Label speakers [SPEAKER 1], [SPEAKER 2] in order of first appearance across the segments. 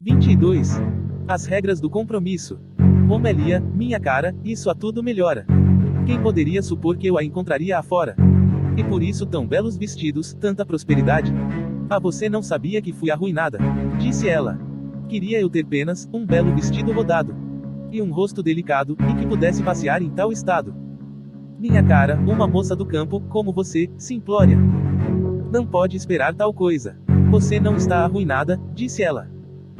[SPEAKER 1] 22. As regras do compromisso. Homelia, minha cara, isso a tudo melhora. Quem poderia supor que eu a encontraria afora? E por isso tão belos vestidos, tanta prosperidade? Ah, você não sabia que fui arruinada? Disse ela. Queria eu ter apenas um belo vestido rodado. E um rosto delicado, e que pudesse passear em tal estado. Minha cara, uma moça do campo, como você, simplória. Não pode esperar tal coisa. Você não está arruinada, disse ela.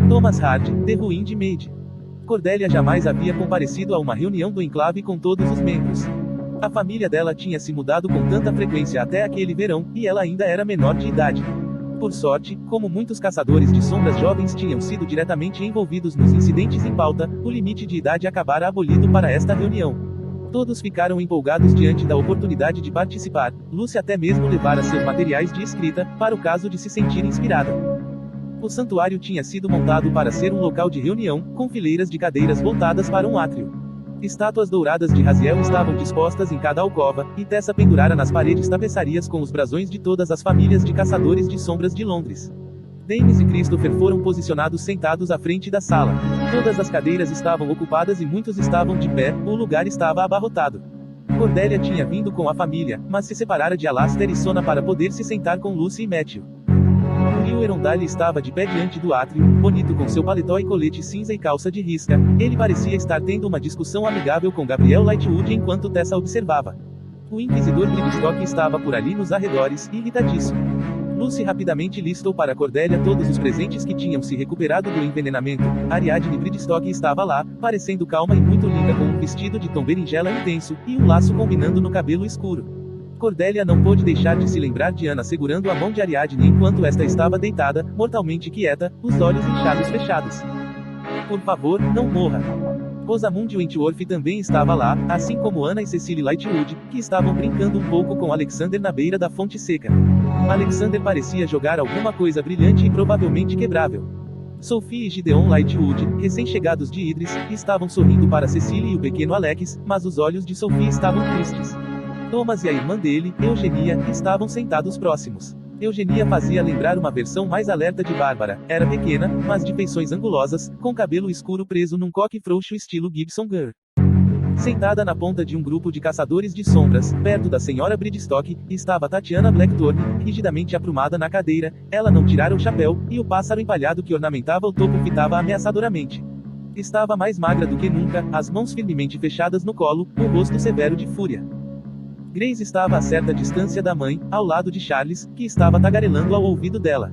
[SPEAKER 1] Thomas Hardy, The Ruined Maid. Cordélia jamais havia comparecido a uma reunião do enclave com todos os membros. A família dela tinha se mudado com tanta frequência até aquele verão, e ela ainda era menor de idade. Por sorte, como muitos caçadores de sombras jovens tinham sido diretamente envolvidos nos incidentes em pauta, o limite de idade acabara abolido para esta reunião. Todos ficaram empolgados diante da oportunidade de participar. Lucy até mesmo levara seus materiais de escrita, para o caso de se sentir inspirada. O santuário tinha sido montado para ser um local de reunião, com fileiras de cadeiras voltadas para um átrio. Estátuas douradas de Raziel estavam dispostas em cada alcova, e Tessa pendurara nas paredes tapeçarias com os brasões de todas as famílias de caçadores de sombras de Londres. James e Christopher foram posicionados sentados à frente da sala. Todas as cadeiras estavam ocupadas e muitos estavam de pé, o lugar estava abarrotado. Cordélia tinha vindo com a família, mas se separara de Alastair e Sona para poder se sentar com Lucy e Matthew. Will Erondale estava de pé diante do átrio, bonito com seu paletó e colete cinza e calça de risca. Ele parecia estar tendo uma discussão amigável com Gabriel Lightwood enquanto Tessa observava. O inquisidor Bridgestock estava por ali nos arredores, irritadíssimo. Lucy rapidamente listou para Cordélia todos os presentes que tinham se recuperado do envenenamento. Ariadne Bridgestock estava lá, parecendo calma e muito linda com um vestido de tom berinjela intenso, e um laço combinando no cabelo escuro. Cordélia não pôde deixar de se lembrar de Ana segurando a mão de Ariadne enquanto esta estava deitada, mortalmente quieta, os olhos inchados fechados. Por favor, não morra. Rosamund Wentworth também estava lá, assim como Ana e Cecily Lightwood, que estavam brincando um pouco com Alexander na beira da fonte seca. Alexander parecia jogar alguma coisa brilhante e provavelmente quebrável. Sophie e Gideon Lightwood, recém-chegados de Idris, estavam sorrindo para Cecily e o pequeno Alex, mas os olhos de Sophie estavam tristes. Thomas e a irmã dele, Eugenia, estavam sentados próximos. Eugenia fazia lembrar uma versão mais alerta de Bárbara. Era pequena, mas de feições angulosas, com cabelo escuro preso num coque frouxo estilo Gibson Girl. Sentada na ponta de um grupo de caçadores de sombras, perto da senhora Bridgestock, estava Tatiana Blackthorne, rigidamente aprumada na cadeira. Ela não tirara o chapéu, e o pássaro empalhado que ornamentava o topo fitava ameaçadoramente. Estava mais magra do que nunca, as mãos firmemente fechadas no colo, o rosto severo de fúria. Grace estava a certa distância da mãe, ao lado de Charles, que estava tagarelando ao ouvido dela.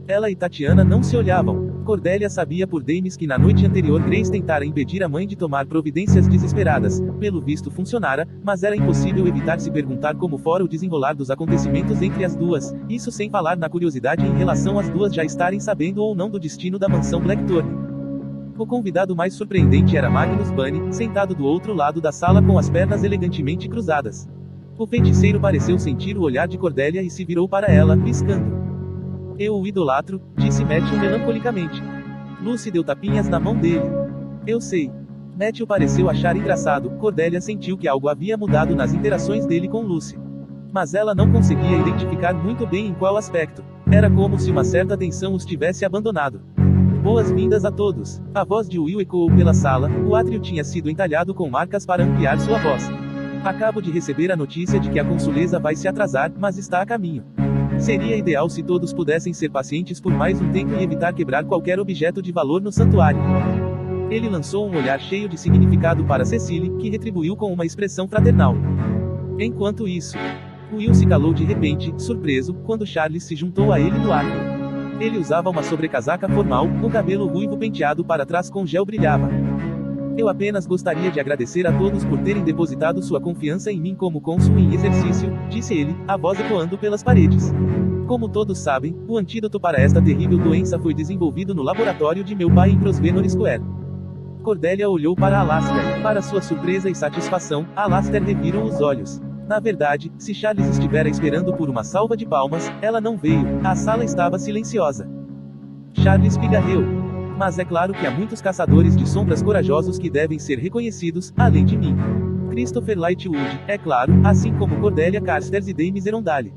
[SPEAKER 1] Ela e Tatiana não se olhavam. Cordélia sabia por James que na noite anterior Grace tentara impedir a mãe de tomar providências desesperadas. Pelo visto funcionara, mas era impossível evitar se perguntar como fora o desenrolar dos acontecimentos entre as duas, isso sem falar na curiosidade em relação às duas já estarem sabendo ou não do destino da mansão Blackthorne. O convidado mais surpreendente era Magnus Bunny, sentado do outro lado da sala com as pernas elegantemente cruzadas. O feiticeiro pareceu sentir o olhar de Cordélia e se virou para ela, piscando. Eu o idolatro, disse Matthew melancolicamente. Lucy deu tapinhas na mão dele. Eu sei. Matthew pareceu achar engraçado. Cordélia sentiu que algo havia mudado nas interações dele com Lucy. Mas ela não conseguia identificar muito bem em qual aspecto. Era como se uma certa tensão os tivesse abandonado. Boas-vindas a todos. A voz de Will ecoou pela sala. O átrio tinha sido entalhado com marcas para ampliar sua voz. Acabo de receber a notícia de que a consuleza vai se atrasar, mas está a caminho. Seria ideal se todos pudessem ser pacientes por mais um tempo e evitar quebrar qualquer objeto de valor no santuário. Ele lançou um olhar cheio de significado para Cecily, que retribuiu com uma expressão fraternal. Enquanto isso, Will se calou de repente, surpreso, quando Charles se juntou a ele no arco. Ele usava uma sobrecasaca formal, o cabelo ruivo penteado para trás com gel brilhava. Eu apenas gostaria de agradecer a todos por terem depositado sua confiança em mim como cônsul em exercício, disse ele, a voz ecoando pelas paredes. Como todos sabem, o antídoto para esta terrível doença foi desenvolvido no laboratório de meu pai em Grosvenor Square. Cordélia olhou para Alastair. Para sua surpresa e satisfação, Alastair revirou os olhos. Na verdade, se Charles estivera esperando por uma salva de palmas, ela não veio. A sala estava silenciosa. Charles pigarreou. Mas é claro que há muitos caçadores de sombras corajosos que devem ser reconhecidos, além de mim. Christopher Lightwood, é claro, assim como Cordélia Carstairs e James Erondale.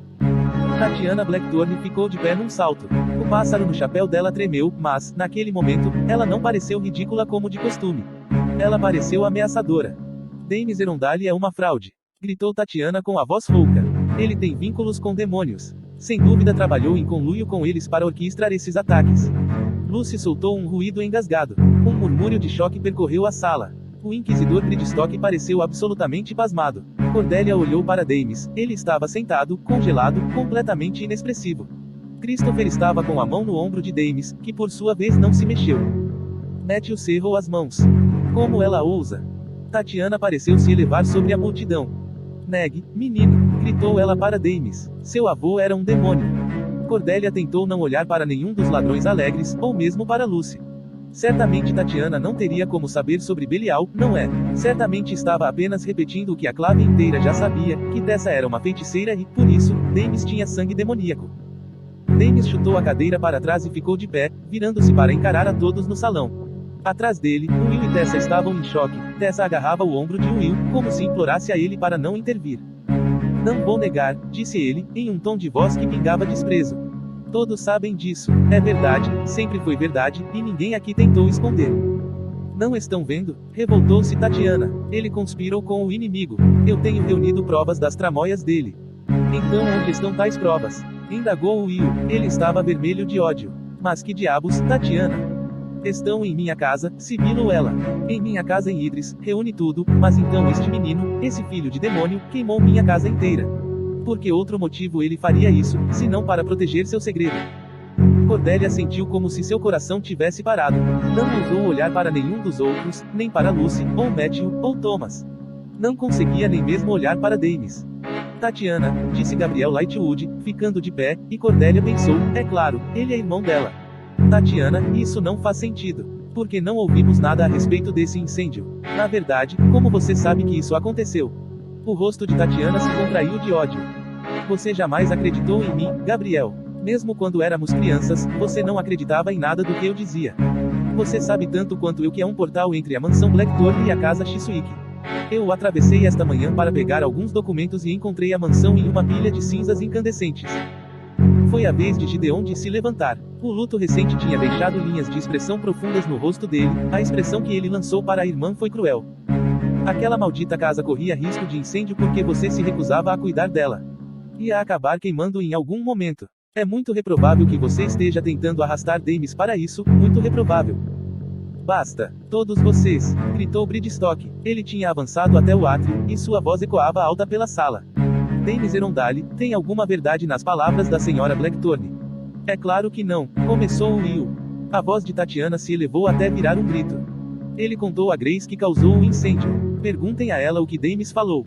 [SPEAKER 1] Tatiana Blackthorne ficou de pé num salto. O pássaro no chapéu dela tremeu, mas, naquele momento, ela não pareceu ridícula como de costume. Ela pareceu ameaçadora. Dames Erondale é uma fraude, gritou Tatiana com a voz rouca. Ele tem vínculos com demônios. Sem dúvida trabalhou em conluio com eles para orquestrar esses ataques. Lucy soltou um ruído engasgado. Um murmúrio de choque percorreu a sala. O inquisidor Gridstock pareceu absolutamente pasmado. Cordelia olhou para Dames. Ele estava sentado, congelado, completamente inexpressivo. Christopher estava com a mão no ombro de Dames, que por sua vez não se mexeu. Matthew cerrou as mãos. Como ela ousa? Tatiana pareceu se elevar sobre a multidão. Neg, menino, gritou ela para Dames. Seu avô era um demônio. Cordelia tentou não olhar para nenhum dos ladrões alegres, ou mesmo para Lucy. Certamente Tatiana não teria como saber sobre Belial, não é? Certamente estava apenas repetindo o que a clave inteira já sabia, que Tessa era uma feiticeira e, por isso, Dames tinha sangue demoníaco. Dames chutou a cadeira para trás e ficou de pé, virando-se para encarar a todos no salão. Atrás dele, Will e Tessa estavam em choque. Tessa agarrava o ombro de Will, como se implorasse a ele para não intervir. Não vou negar, disse ele, em um tom de voz que pingava desprezo. Todos sabem disso, é verdade, sempre foi verdade, e ninguém aqui tentou esconder. Não estão vendo? Revoltou-se Tatiana. Ele conspirou com o inimigo. Eu tenho reunido provas das tramóias dele. Então onde estão tais provas? Indagou Will. Ele estava vermelho de ódio. Mas que diabos, Tatiana? Estão em minha casa, sibilou ela. Em minha casa em Idris, reúne tudo, mas então este menino, esse filho de demônio, queimou minha casa inteira. Por que outro motivo ele faria isso, se não para proteger seu segredo? Cordelia sentiu como se seu coração tivesse parado. Não ousou olhar para nenhum dos outros, nem para Lucy, ou Matthew, ou Thomas. Não conseguia nem mesmo olhar para Dames. Tatiana, disse Gabriel Lightwood, ficando de pé, e Cordelia pensou, é claro, ele é irmão dela. Tatiana, isso não faz sentido. Porque não ouvimos nada a respeito desse incêndio. Na verdade, como você sabe que isso aconteceu? O rosto de Tatiana se contraiu de ódio. Você jamais acreditou em mim, Gabriel. Mesmo quando éramos crianças, você não acreditava em nada do que eu dizia. Você sabe tanto quanto eu que é um portal entre a mansão Blackthorn e a casa Chiswick. Eu o atravessei esta manhã para pegar alguns documentos e encontrei a mansão em uma pilha de cinzas incandescentes. Foi a vez de Gideon de se levantar. O luto recente tinha deixado linhas de expressão profundas no rosto dele, a expressão que ele lançou para a irmã foi cruel. Aquela maldita casa corria risco de incêndio porque você se recusava a cuidar dela. Ia acabar queimando em algum momento. É muito reprovável que você esteja tentando arrastar Dames para isso, muito reprovável. Basta, todos vocês, gritou Gridstock. Ele tinha avançado até o átrio, e sua voz ecoava alta pela sala. Dames Erondale, tem alguma verdade nas palavras da senhora Blackthorn? É claro que não, começou Will. A voz de Tatiana se elevou até virar um grito. Ele contou a Grace que causou o incêndio. Perguntem a ela o que Dames falou.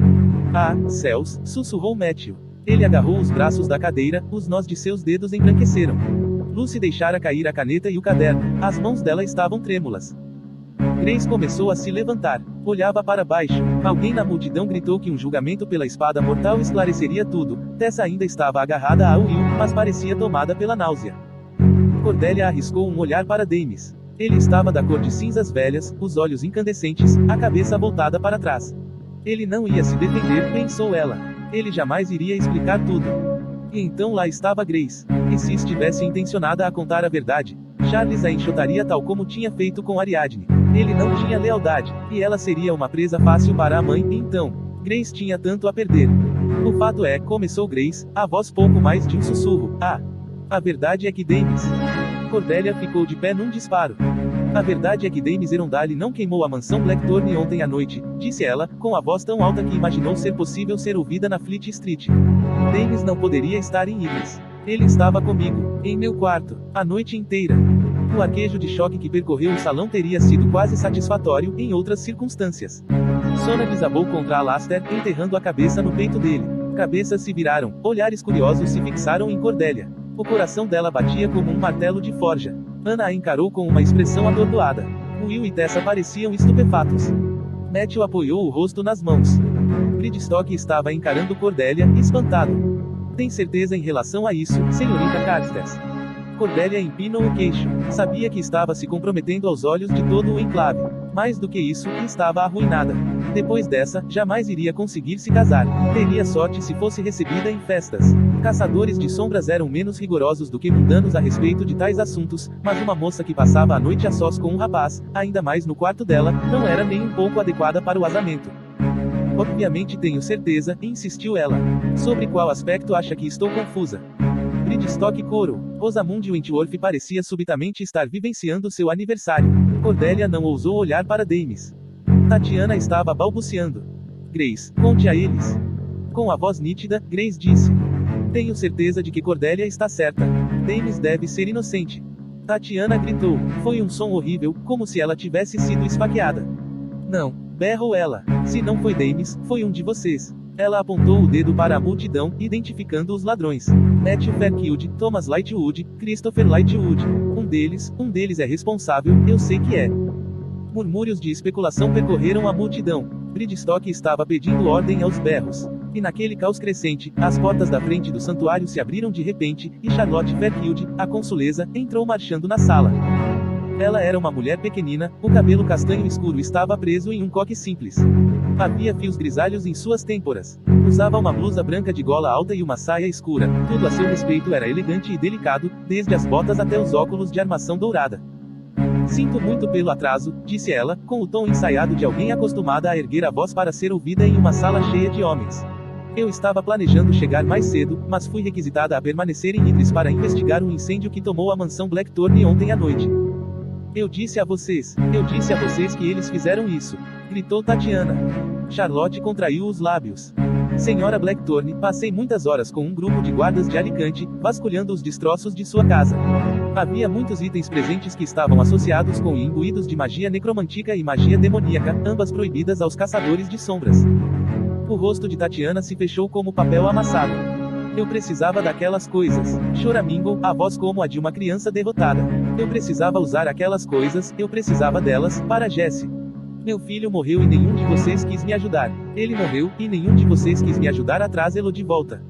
[SPEAKER 1] Ah, céus, sussurrou Matthew. Ele agarrou os braços da cadeira, os nós de seus dedos embranqueceram. Lucy deixara cair a caneta e o caderno, as mãos dela estavam trêmulas. Grace começou a se levantar. Olhava para baixo. Alguém na multidão gritou que um julgamento pela espada mortal esclareceria tudo. Tessa ainda estava agarrada a Will, mas parecia tomada pela náusea. Cordelia arriscou um olhar para Dames. Ele estava da cor de cinzas velhas, os olhos incandescentes, a cabeça voltada para trás. Ele não ia se defender, pensou ela. Ele jamais iria explicar tudo. E então lá estava Grace. E se estivesse intencionada a contar a verdade, Charles a enxotaria tal como tinha feito com Ariadne. Ele não tinha lealdade, e ela seria uma presa fácil para a mãe, então. Grace tinha tanto a perder. O fato é, começou Grace, a voz pouco mais de um sussurro. Ah! A verdade é que Dames. Cordelia ficou de pé num disparo. A verdade é que Dames Erondale não queimou a mansão Blackthorn ontem à noite, disse ela, com a voz tão alta que imaginou ser possível ser ouvida na Fleet Street. Dames não poderia estar em Idris. Ele estava comigo, em meu quarto, a noite inteira. O arquejo de choque que percorreu o salão teria sido quase satisfatório, em outras circunstâncias. Sona desabou contra Alastair, enterrando a cabeça no peito dele. Cabeças se viraram, olhares curiosos se fixaram em Cordelia. O coração dela batia como um martelo de forja. Ana a encarou com uma expressão atordoada. Will e Tessa pareciam estupefatos. Matthew apoiou o rosto nas mãos. Gridstock estava encarando Cordelia, espantado. Tem certeza em relação a isso, senhorita Carstairs? Cordelia empinou o queixo. Sabia que estava se comprometendo aos olhos de todo o enclave. Mais do que isso, estava arruinada. Depois dessa, jamais iria conseguir se casar. Teria sorte se fosse recebida em festas. Caçadores de sombras eram menos rigorosos do que mundanos a respeito de tais assuntos, mas uma moça que passava a noite a sós com um rapaz, ainda mais no quarto dela, não era nem um pouco adequada para o asamento. Obviamente tenho certeza, insistiu ela. Sobre qual aspecto acha que estou confusa? Bridstock Coro. Rosamund Wentworth parecia subitamente estar vivenciando seu aniversário. Cordelia não ousou olhar para Damis. Tatiana estava balbuciando. Grace, conte a eles. Com a voz nítida, Grace disse. Tenho certeza de que Cordelia está certa. Damis deve ser inocente. Tatiana gritou. Foi um som horrível, como se ela tivesse sido esfaqueada. Não, berrou ela. Se não foi Damis, foi um de vocês. Ela apontou o dedo para a multidão, identificando os ladrões. Matthew Fairfield, Thomas Lightwood, Christopher Lightwood. Um deles é responsável, eu sei que é. Murmúrios de especulação percorreram a multidão. Bridstock estava pedindo ordem aos berros. E naquele caos crescente, as portas da frente do santuário se abriram de repente, e Charlotte Fairfield, a consuleza, entrou marchando na sala. Ela era uma mulher pequenina, o cabelo castanho escuro estava preso em um coque simples. Havia fios grisalhos em suas têmporas. Usava uma blusa branca de gola alta e uma saia escura. Tudo a seu respeito era elegante e delicado, desde as botas até os óculos de armação dourada. Sinto muito pelo atraso, disse ela, com o tom ensaiado de alguém acostumada a erguer a voz para ser ouvida em uma sala cheia de homens. Eu estava planejando chegar mais cedo, mas fui requisitada a permanecer em Idris para investigar um incêndio que tomou a mansão Blackthorne ontem à noite. Eu disse a vocês que eles fizeram isso, gritou Tatiana. Charlotte contraiu os lábios. Senhora Blackthorne, passei muitas horas com um grupo de guardas de Alicante, vasculhando os destroços de sua casa. Havia muitos itens presentes que estavam associados com e imbuídos de magia necromântica e magia demoníaca, ambas proibidas aos caçadores de sombras. O rosto de Tatiana se fechou como papel amassado. Eu precisava daquelas coisas. Choramingou, a voz como a de uma criança derrotada. Eu precisava usar aquelas coisas, eu precisava delas, para Jesse. Meu filho morreu e nenhum de vocês quis me ajudar. Ele morreu, e nenhum de vocês quis me ajudar a trazê-lo de volta.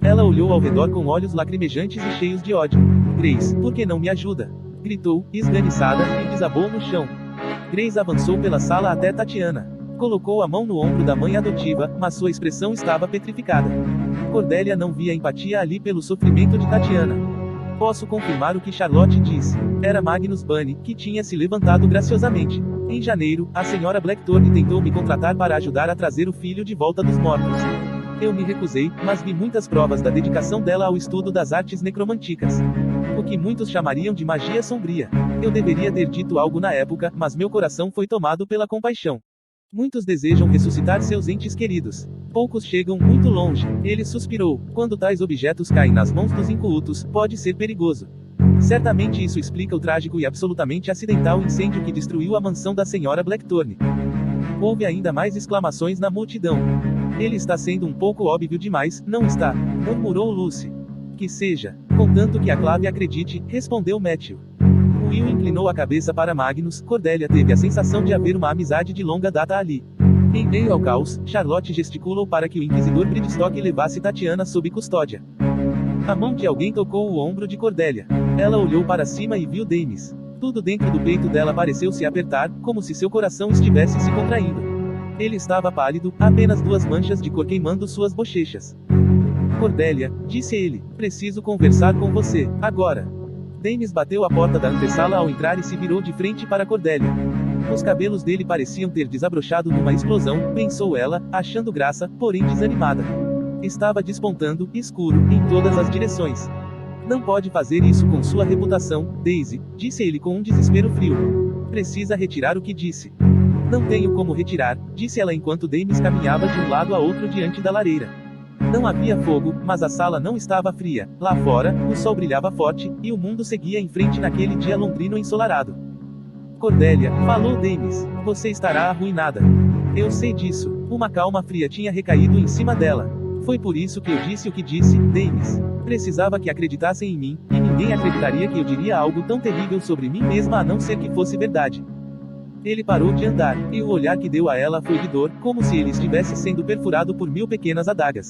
[SPEAKER 1] Ela olhou ao redor com olhos lacrimejantes e cheios de ódio. Grace, por que não me ajuda? Gritou, esganiçada, e desabou no chão. Grace avançou pela sala até Tatiana. Colocou a mão no ombro da mãe adotiva, mas sua expressão estava petrificada. Cordelia não via empatia ali pelo sofrimento de Tatiana. Posso confirmar o que Charlotte disse. Era Magnus Bunny, que tinha se levantado graciosamente. Em janeiro, a senhora Blackthorne tentou me contratar para ajudar a trazer o filho de volta dos mortos. Eu me recusei, mas vi muitas provas da dedicação dela ao estudo das artes necromânticas. O que muitos chamariam de magia sombria. Eu deveria ter dito algo na época, mas meu coração foi tomado pela compaixão. Muitos desejam ressuscitar seus entes queridos. Poucos chegam muito longe. Ele suspirou. Quando tais objetos caem nas mãos dos incultos, pode ser perigoso. Certamente isso explica o trágico e absolutamente acidental incêndio que destruiu a mansão da senhora Blackthorne. Houve ainda mais exclamações na multidão. Ele está sendo um pouco óbvio demais, não está? Murmurou Lucy. Que seja. Contanto que a Clave acredite, respondeu Matthew. Will inclinou a cabeça para Magnus. Cordelia teve a sensação de haver uma amizade de longa data ali. Em meio ao caos, Charlotte gesticulou para que o inquisidor Bridstock levasse Tatiana sob custódia. A mão de alguém tocou o ombro de Cordelia. Ela olhou para cima e viu Damis. Tudo dentro do peito dela pareceu se apertar, como se seu coração estivesse se contraindo. Ele estava pálido, apenas duas manchas de cor queimando suas bochechas. Cordelia, disse ele, preciso conversar com você, agora. Damis bateu a porta da antessala ao entrar e se virou de frente para Cordelia. Os cabelos dele pareciam ter desabrochado numa explosão, pensou ela, achando graça, porém desanimada. Estava despontando, escuro, em todas as direções. Não pode fazer isso com sua reputação, Daisy, disse ele com um desespero frio. Precisa retirar o que disse. Não tenho como retirar, disse ela enquanto Damis caminhava de um lado a outro diante da lareira. Não havia fogo, mas a sala não estava fria. Lá fora, o sol brilhava forte, e o mundo seguia em frente naquele dia londrino ensolarado. Cordelia, falou Damis, você estará arruinada. Eu sei disso. Uma calma fria tinha recaído em cima dela. Foi por isso que eu disse o que disse, Damis. Precisava que acreditassem em mim, e ninguém acreditaria que eu diria algo tão terrível sobre mim mesma a não ser que fosse verdade. Ele parou de andar, e o olhar que deu a ela foi de dor, como se ele estivesse sendo perfurado por 1000 pequenas adagas.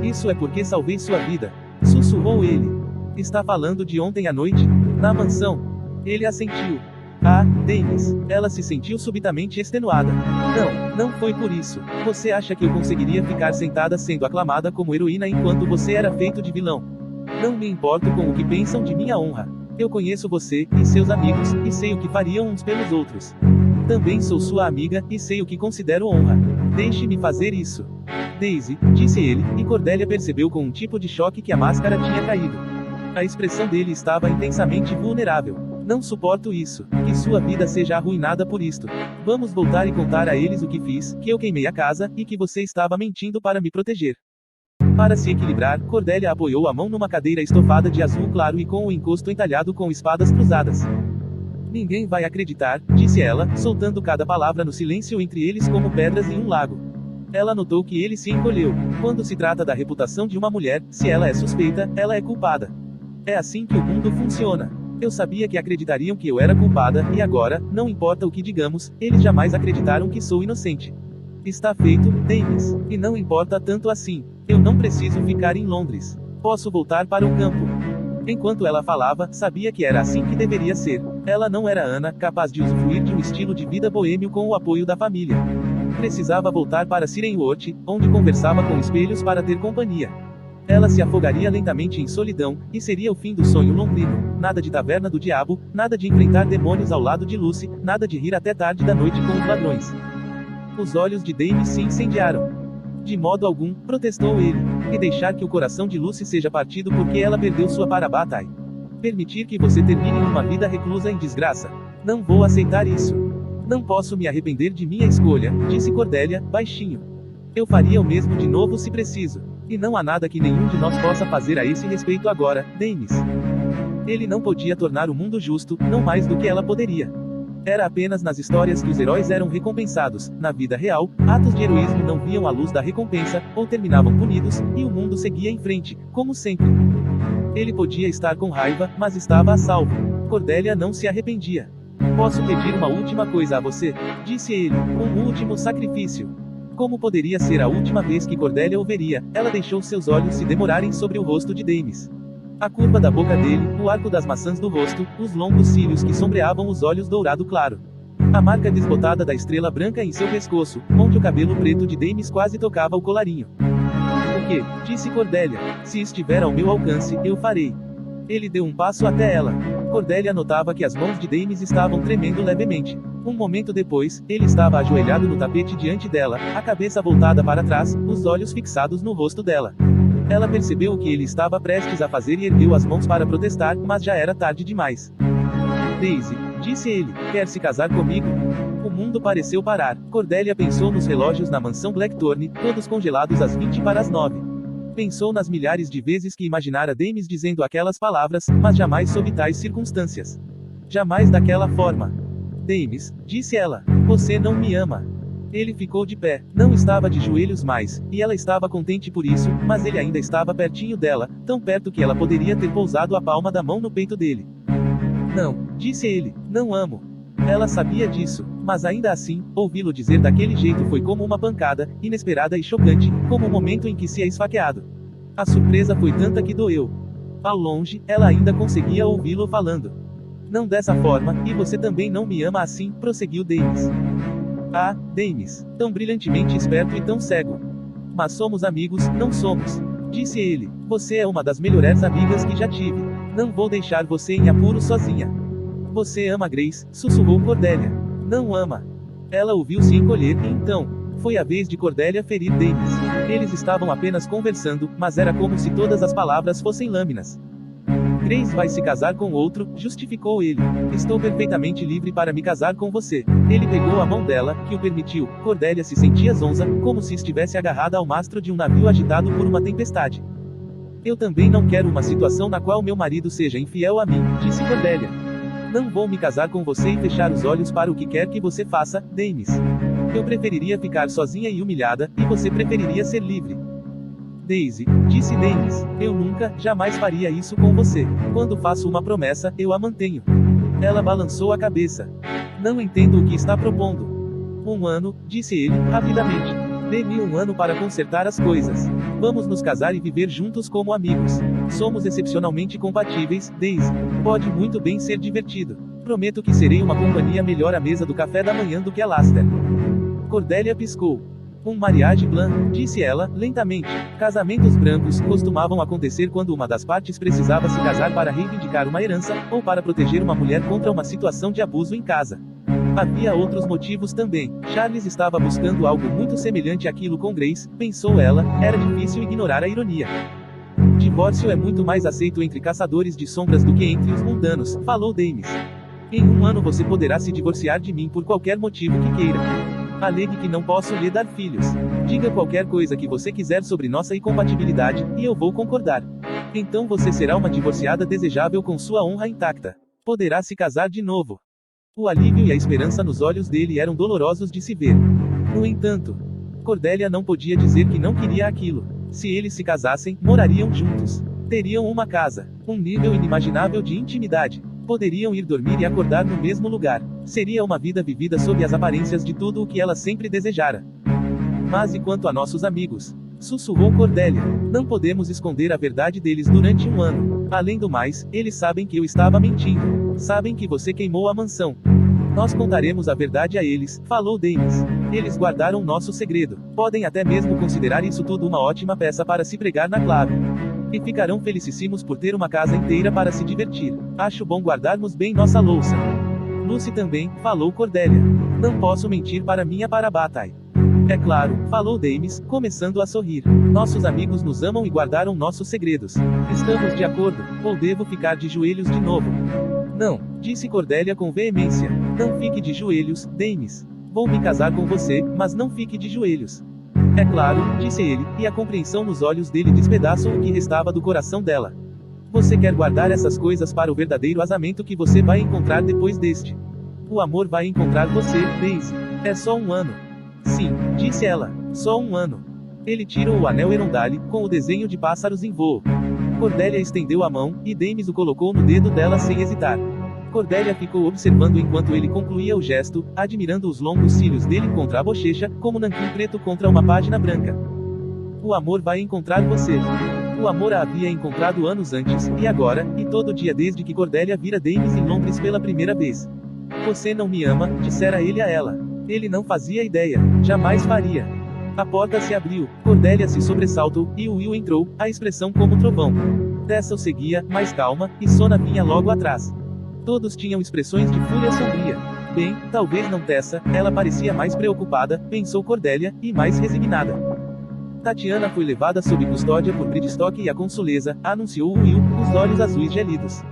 [SPEAKER 1] Isso é porque salvei sua vida. Sussurrou ele. Está falando de ontem à noite? Na mansão. Ele assentiu. Ah, Dennis. Ela se sentiu subitamente extenuada. Não foi por isso. Você acha que eu conseguiria ficar sentada sendo aclamada como heroína enquanto você era feito de vilão? Não me importo com o que pensam de minha honra. Eu conheço você, e seus amigos, e sei o que fariam uns pelos outros. Também sou sua amiga, e sei o que considero honra. Deixe-me fazer isso. Daisy, disse ele, e Cordelia percebeu com um tipo de choque que a máscara tinha caído. A expressão dele estava intensamente vulnerável. Não suporto isso. Que sua vida seja arruinada por isto. Vamos voltar e contar a eles o que fiz, que eu queimei a casa, e que você estava mentindo para me proteger. Para se equilibrar, Cordelia apoiou a mão numa cadeira estofada de azul claro e com o encosto entalhado com espadas cruzadas. Ninguém vai acreditar, disse ela, soltando cada palavra no silêncio entre eles como pedras em um lago. Ela notou que ele se encolheu. Quando se trata da reputação de uma mulher, se ela é suspeita, ela é culpada. É assim que o mundo funciona. Eu sabia que acreditariam que eu era culpada, e agora, não importa o que digamos, eles jamais acreditaram que sou inocente. Está feito, Dennis. E não importa tanto assim. Eu não preciso ficar em Londres. Posso voltar para o campo. Enquanto ela falava, sabia que era assim que deveria ser. Ela não era Ana, capaz de usufruir de um estilo de vida boêmio com o apoio da família. Precisava voltar para Sirenworth, onde conversava com espelhos para ter companhia. Ela se afogaria lentamente em solidão, e seria o fim do sonho londrino. Nada de taverna do diabo, nada de enfrentar demônios ao lado de Lucy, nada de rir até tarde da noite com os ladrões. Os olhos de Dennis se incendiaram. De modo algum, protestou ele. E deixar que o coração de Lucy seja partido porque ela perdeu sua Parabatai. Permitir que você termine uma vida reclusa em desgraça. Não vou aceitar isso. Não posso me arrepender de minha escolha, disse Cordelia, baixinho. Eu faria o mesmo de novo se preciso. E não há nada que nenhum de nós possa fazer a esse respeito agora, Dennis. Ele não podia tornar o mundo justo, não mais do que ela poderia. Era apenas nas histórias que os heróis eram recompensados. Na vida real, atos de heroísmo não viam a luz da recompensa, ou terminavam punidos, e o mundo seguia em frente, como sempre. Ele podia estar com raiva, mas estava a salvo. Cordelia não se arrependia. Posso pedir uma última coisa a você? Disse ele, um último sacrifício. Como poderia ser a última vez que Cordelia o veria, ela deixou seus olhos se demorarem sobre o rosto de Dennis. A curva da boca dele, o arco das maçãs do rosto, os longos cílios que sombreavam os olhos dourado claro. A marca desbotada da estrela branca em seu pescoço, onde o cabelo preto de Dennis quase tocava o colarinho. O que? Disse Cordelia. Se estiver ao meu alcance, eu farei. Ele deu um passo até ela. Cordelia notava que as mãos de Dennis estavam tremendo levemente. Um momento depois, ele estava ajoelhado no tapete diante dela, a cabeça voltada para trás, os olhos fixados no rosto dela. Ela percebeu o que ele estava prestes a fazer e ergueu as mãos para protestar, mas já era tarde demais. Daisy, disse ele, quer se casar comigo? O mundo pareceu parar. Cordelia pensou nos relógios na mansão Blackthorne, todos congelados às 20 para as 9. Pensou nas milhares de vezes que imaginara Dennis dizendo aquelas palavras, mas jamais sob tais circunstâncias. Jamais daquela forma. Dennis, disse ela, você não me ama. Ele ficou de pé, não estava de joelhos mais, e ela estava contente por isso, mas ele ainda estava pertinho dela, tão perto que ela poderia ter pousado a palma da mão no peito dele. Não, disse ele, não amo. Ela sabia disso, mas ainda assim, ouvi-lo dizer daquele jeito foi como uma pancada, inesperada e chocante, como o momento em que se é esfaqueado. A surpresa foi tanta que doeu. Ao longe, ela ainda conseguia ouvi-lo falando. Não dessa forma, e você também não me ama assim, prosseguiu Dennis. Ah, Dennis, tão brilhantemente esperto e tão cego. Mas somos amigos, não somos. Disse ele, você é uma das melhores amigas que já tive. Não vou deixar você em apuro sozinha. Você ama Grace, sussurrou Cordelia. Não ama. Ela ouviu-se encolher, e então, foi a vez de Cordelia ferir Dennis. Eles estavam apenas conversando, mas era como se todas as palavras fossem lâminas. Grace vai se casar com outro, justificou ele. Estou perfeitamente livre para me casar com você. Ele pegou a mão dela, que o permitiu. Cordelia se sentia zonza, como se estivesse agarrada ao mastro de um navio agitado por uma tempestade. Eu também não quero uma situação na qual meu marido seja infiel a mim, disse Cordelia. Não vou me casar com você e fechar os olhos para o que quer que você faça, Dennis. Eu preferiria ficar sozinha e humilhada, e você preferiria ser livre. Daisy, disse Dennis, eu nunca, jamais faria isso com você. Quando faço uma promessa, eu a mantenho. Ela balançou a cabeça. Não entendo o que está propondo. 1 ano, disse ele, rapidamente. Dê-me 1 ano para consertar as coisas. Vamos nos casar e viver juntos como amigos. Somos excepcionalmente compatíveis, Daisy. Pode muito bem ser divertido. Prometo que serei uma companhia melhor à mesa do café da manhã do que Alastair. Cordelia piscou. Um mariage blanc, disse ela, lentamente. Casamentos brancos costumavam acontecer quando uma das partes precisava se casar para reivindicar uma herança, ou para proteger uma mulher contra uma situação de abuso em casa. Havia outros motivos também. Charles estava buscando algo muito semelhante àquilo com Grace, pensou ela, era difícil ignorar a ironia. Divórcio é muito mais aceito entre caçadores de sombras do que entre os mundanos, falou Dames. Em 1 ano você poderá se divorciar de mim por qualquer motivo que queira. Alegue que não posso lhe dar filhos. Diga qualquer coisa que você quiser sobre nossa incompatibilidade, e eu vou concordar. Então você será uma divorciada desejável com sua honra intacta. Poderá se casar de novo. O alívio e a esperança nos olhos dele eram dolorosos de se ver. No entanto, Cordelia não podia dizer que não queria aquilo. Se eles se casassem, morariam juntos. Teriam uma casa, um nível inimaginável de intimidade. Poderiam ir dormir e acordar no mesmo lugar. Seria uma vida vivida sob as aparências de tudo o que ela sempre desejara. Mas e quanto a nossos amigos? Sussurrou Cordelia. Não podemos esconder a verdade deles durante 1 ano. Além do mais, eles sabem que eu estava mentindo. Sabem que você queimou a mansão. Nós contaremos a verdade a eles, falou Dames. Eles guardaram nosso segredo. Podem até mesmo considerar isso tudo uma ótima peça para se pregar na clave. E ficarão felicíssimos por ter uma casa inteira para se divertir. Acho bom guardarmos bem nossa louça. Lucy também, falou Cordelia. Não posso mentir para minha Parabatai. É claro, falou Dames, começando a sorrir. Nossos amigos nos amam e guardaram nossos segredos. Estamos de acordo, ou devo ficar de joelhos de novo? Não, disse Cordelia com veemência. Não fique de joelhos, Dames. Vou me casar com você, mas não fique de joelhos. É claro, disse ele, e a compreensão nos olhos dele despedaçou o que restava do coração dela. Você quer guardar essas coisas para o verdadeiro casamento que você vai encontrar depois deste. O amor vai encontrar você, Daisy. É só 1 ano. Sim, disse ela, só 1 ano. Ele tirou o anel Erondale, com o desenho de pássaros em voo. Cordelia estendeu a mão, e Dames o colocou no dedo dela sem hesitar. Cordelia ficou observando enquanto ele concluía o gesto, admirando os longos cílios dele contra a bochecha, como nanquim preto contra uma página branca. O amor vai encontrar você. O amor a havia encontrado anos antes, e agora, e todo dia desde que Cordelia vira Dames em Londres pela primeira vez. Você não me ama, dissera ele a ela. Ele não fazia ideia, jamais faria. A porta se abriu, Cordelia se sobressaltou, e Will entrou, a expressão como trovão. Tessa o seguia, mais calma, e Sona vinha logo atrás. Todos tinham expressões de fúria sombria. Bem, talvez não Tessa, ela parecia mais preocupada, pensou Cordelia, e mais resignada. Tatiana foi levada sob custódia por Bridstock e a consuleza, anunciou Will, os olhos azuis gelidos.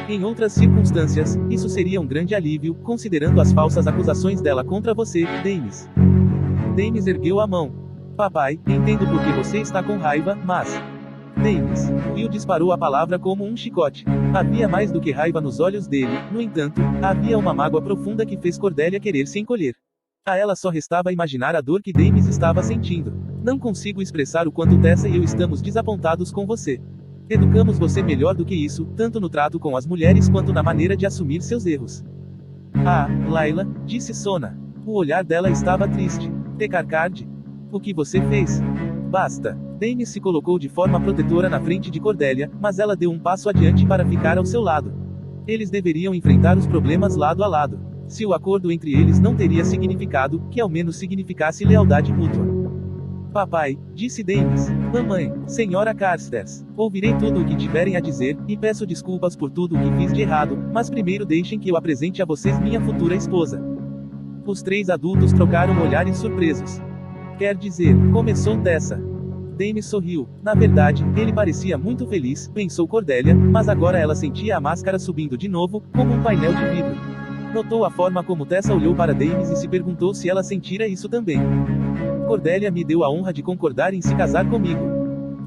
[SPEAKER 1] Em outras circunstâncias, isso seria um grande alívio, considerando as falsas acusações dela contra você, Dames. Dames ergueu a mão. Papai, entendo por que você está com raiva, mas... Dames. Will disparou a palavra como um chicote. Havia mais do que raiva nos olhos dele, no entanto, havia uma mágoa profunda que fez Cordelia querer se encolher. A ela só restava imaginar a dor que Dames estava sentindo. Não consigo expressar o quanto Tessa e eu estamos desapontados com você. Educamos você melhor do que isso, tanto no trato com as mulheres quanto na maneira de assumir seus erros. Ah, Layla, disse Sona. O olhar dela estava triste. Tecarcard? O que você fez? Basta. Dames se colocou de forma protetora na frente de Cordelia, mas ela deu um passo adiante para ficar ao seu lado. Eles deveriam enfrentar os problemas lado a lado. Se o acordo entre eles não teria significado, que ao menos significasse lealdade mútua. Papai, disse Dames. Mamãe, senhora Carstairs. Ouvirei tudo o que tiverem a dizer, e peço desculpas por tudo o que fiz de errado, mas primeiro deixem que eu apresente a vocês minha futura esposa. Os 3 adultos trocaram olhares surpresos. Quer dizer, começou Tessa. Dames sorriu. Na verdade, ele parecia muito feliz, pensou Cordelia, mas agora ela sentia a máscara subindo de novo, como um painel de vidro. Notou a forma como Tessa olhou para Dames e se perguntou se ela sentira isso também. Cordelia me deu a honra de concordar em se casar comigo.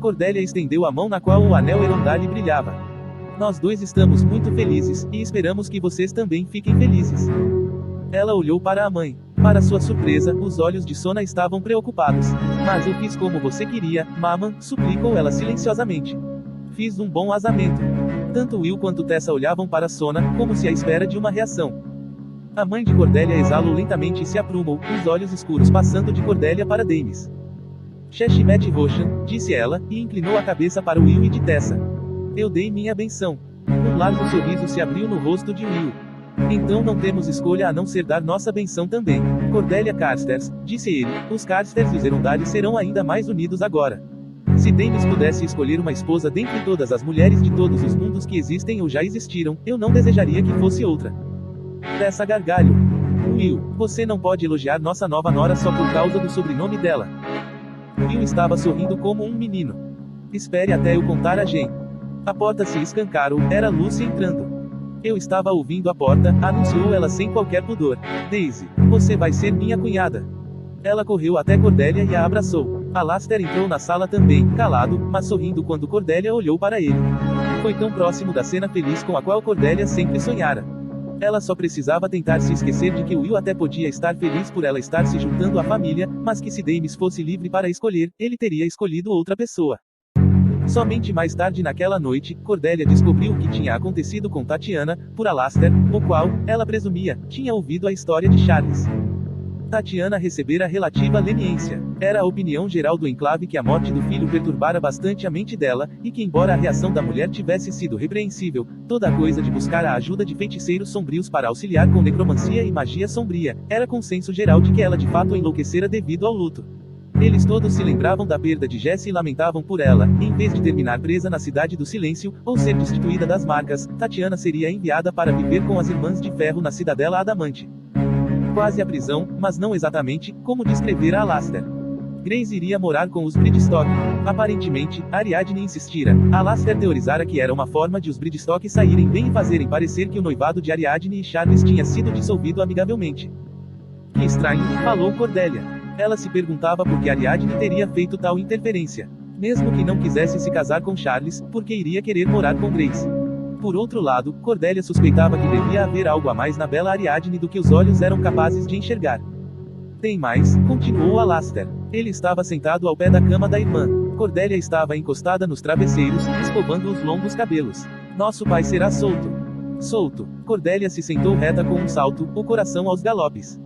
[SPEAKER 1] Cordelia estendeu a mão na qual o anel Erondale brilhava. Nós 2 estamos muito felizes, e esperamos que vocês também fiquem felizes. Ela olhou para a mãe. Para sua surpresa, os olhos de Sona estavam preocupados. Mas eu fiz como você queria, Maman, suplicou ela silenciosamente. Fiz um bom casamento. Tanto Will quanto Tessa olhavam para Sona, como se à espera de uma reação. A mãe de Cordelia exalou lentamente e se aprumou, os olhos escuros passando de Cordelia para Dames. Sheshimet Roshan, disse ela, e inclinou a cabeça para Will e de Tessa. Eu dei minha benção. Um largo sorriso se abriu no rosto de Will. Então não temos escolha a não ser dar nossa benção também. Cordelia Carstairs, disse ele, os Carstairs e os Erondale serão ainda mais unidos agora. Se Daemis pudesse escolher uma esposa dentre todas as mulheres de todos os mundos que existem ou já existiram, eu não desejaria que fosse outra. Peça gargalho. Will, você não pode elogiar nossa nova nora só por causa do sobrenome dela. Will estava sorrindo como um menino. Espere até eu contar a Jen. A porta se escancarou, era Lucy entrando. Eu estava ouvindo a porta, anunciou ela sem qualquer pudor. Daisy, você vai ser minha cunhada. Ela correu até Cordelia e a abraçou. Alastair entrou na sala também, calado, mas sorrindo quando Cordelia olhou para ele. Foi tão próximo da cena feliz com a qual Cordelia sempre sonhara. Ela só precisava tentar se esquecer de que Will até podia estar feliz por ela estar se juntando à família, mas que se Daemis fosse livre para escolher, ele teria escolhido outra pessoa. Somente mais tarde naquela noite, Cordelia descobriu o que tinha acontecido com Tatiana, por Alastair, o qual, ela presumia, tinha ouvido a história de Charles. Tatiana recebera relativa leniência. Era a opinião geral do enclave que a morte do filho perturbara bastante a mente dela, e que embora a reação da mulher tivesse sido repreensível, toda a coisa de buscar a ajuda de feiticeiros sombrios para auxiliar com necromancia e magia sombria, era consenso geral de que ela de fato enlouquecera devido ao luto. Eles todos se lembravam da perda de Jessie e lamentavam por ela. Em vez de terminar presa na Cidade do Silêncio, ou ser destituída das marcas, Tatiana seria enviada para viver com as Irmãs de Ferro na Cidadela Adamante. Quase a prisão, mas não exatamente, como descrevera Alastair. Grace iria morar com os Bridgestock. Aparentemente, Ariadne insistira. Alastair teorizara que era uma forma de os Bridgestock saírem bem e fazerem parecer que o noivado de Ariadne e Charles tinha sido dissolvido amigavelmente. Que estranho, falou Cordelia. Ela se perguntava por que Ariadne teria feito tal interferência. Mesmo que não quisesse se casar com Charles, por que iria querer morar com Grace? Por outro lado, Cordelia suspeitava que devia haver algo a mais na bela Ariadne do que os olhos eram capazes de enxergar. Tem mais, continuou Alastair. Ele estava sentado ao pé da cama da irmã. Cordelia estava encostada nos travesseiros, escovando os longos cabelos. Nosso pai será solto. Solto. Cordelia se sentou reta com um salto, o coração aos galopes.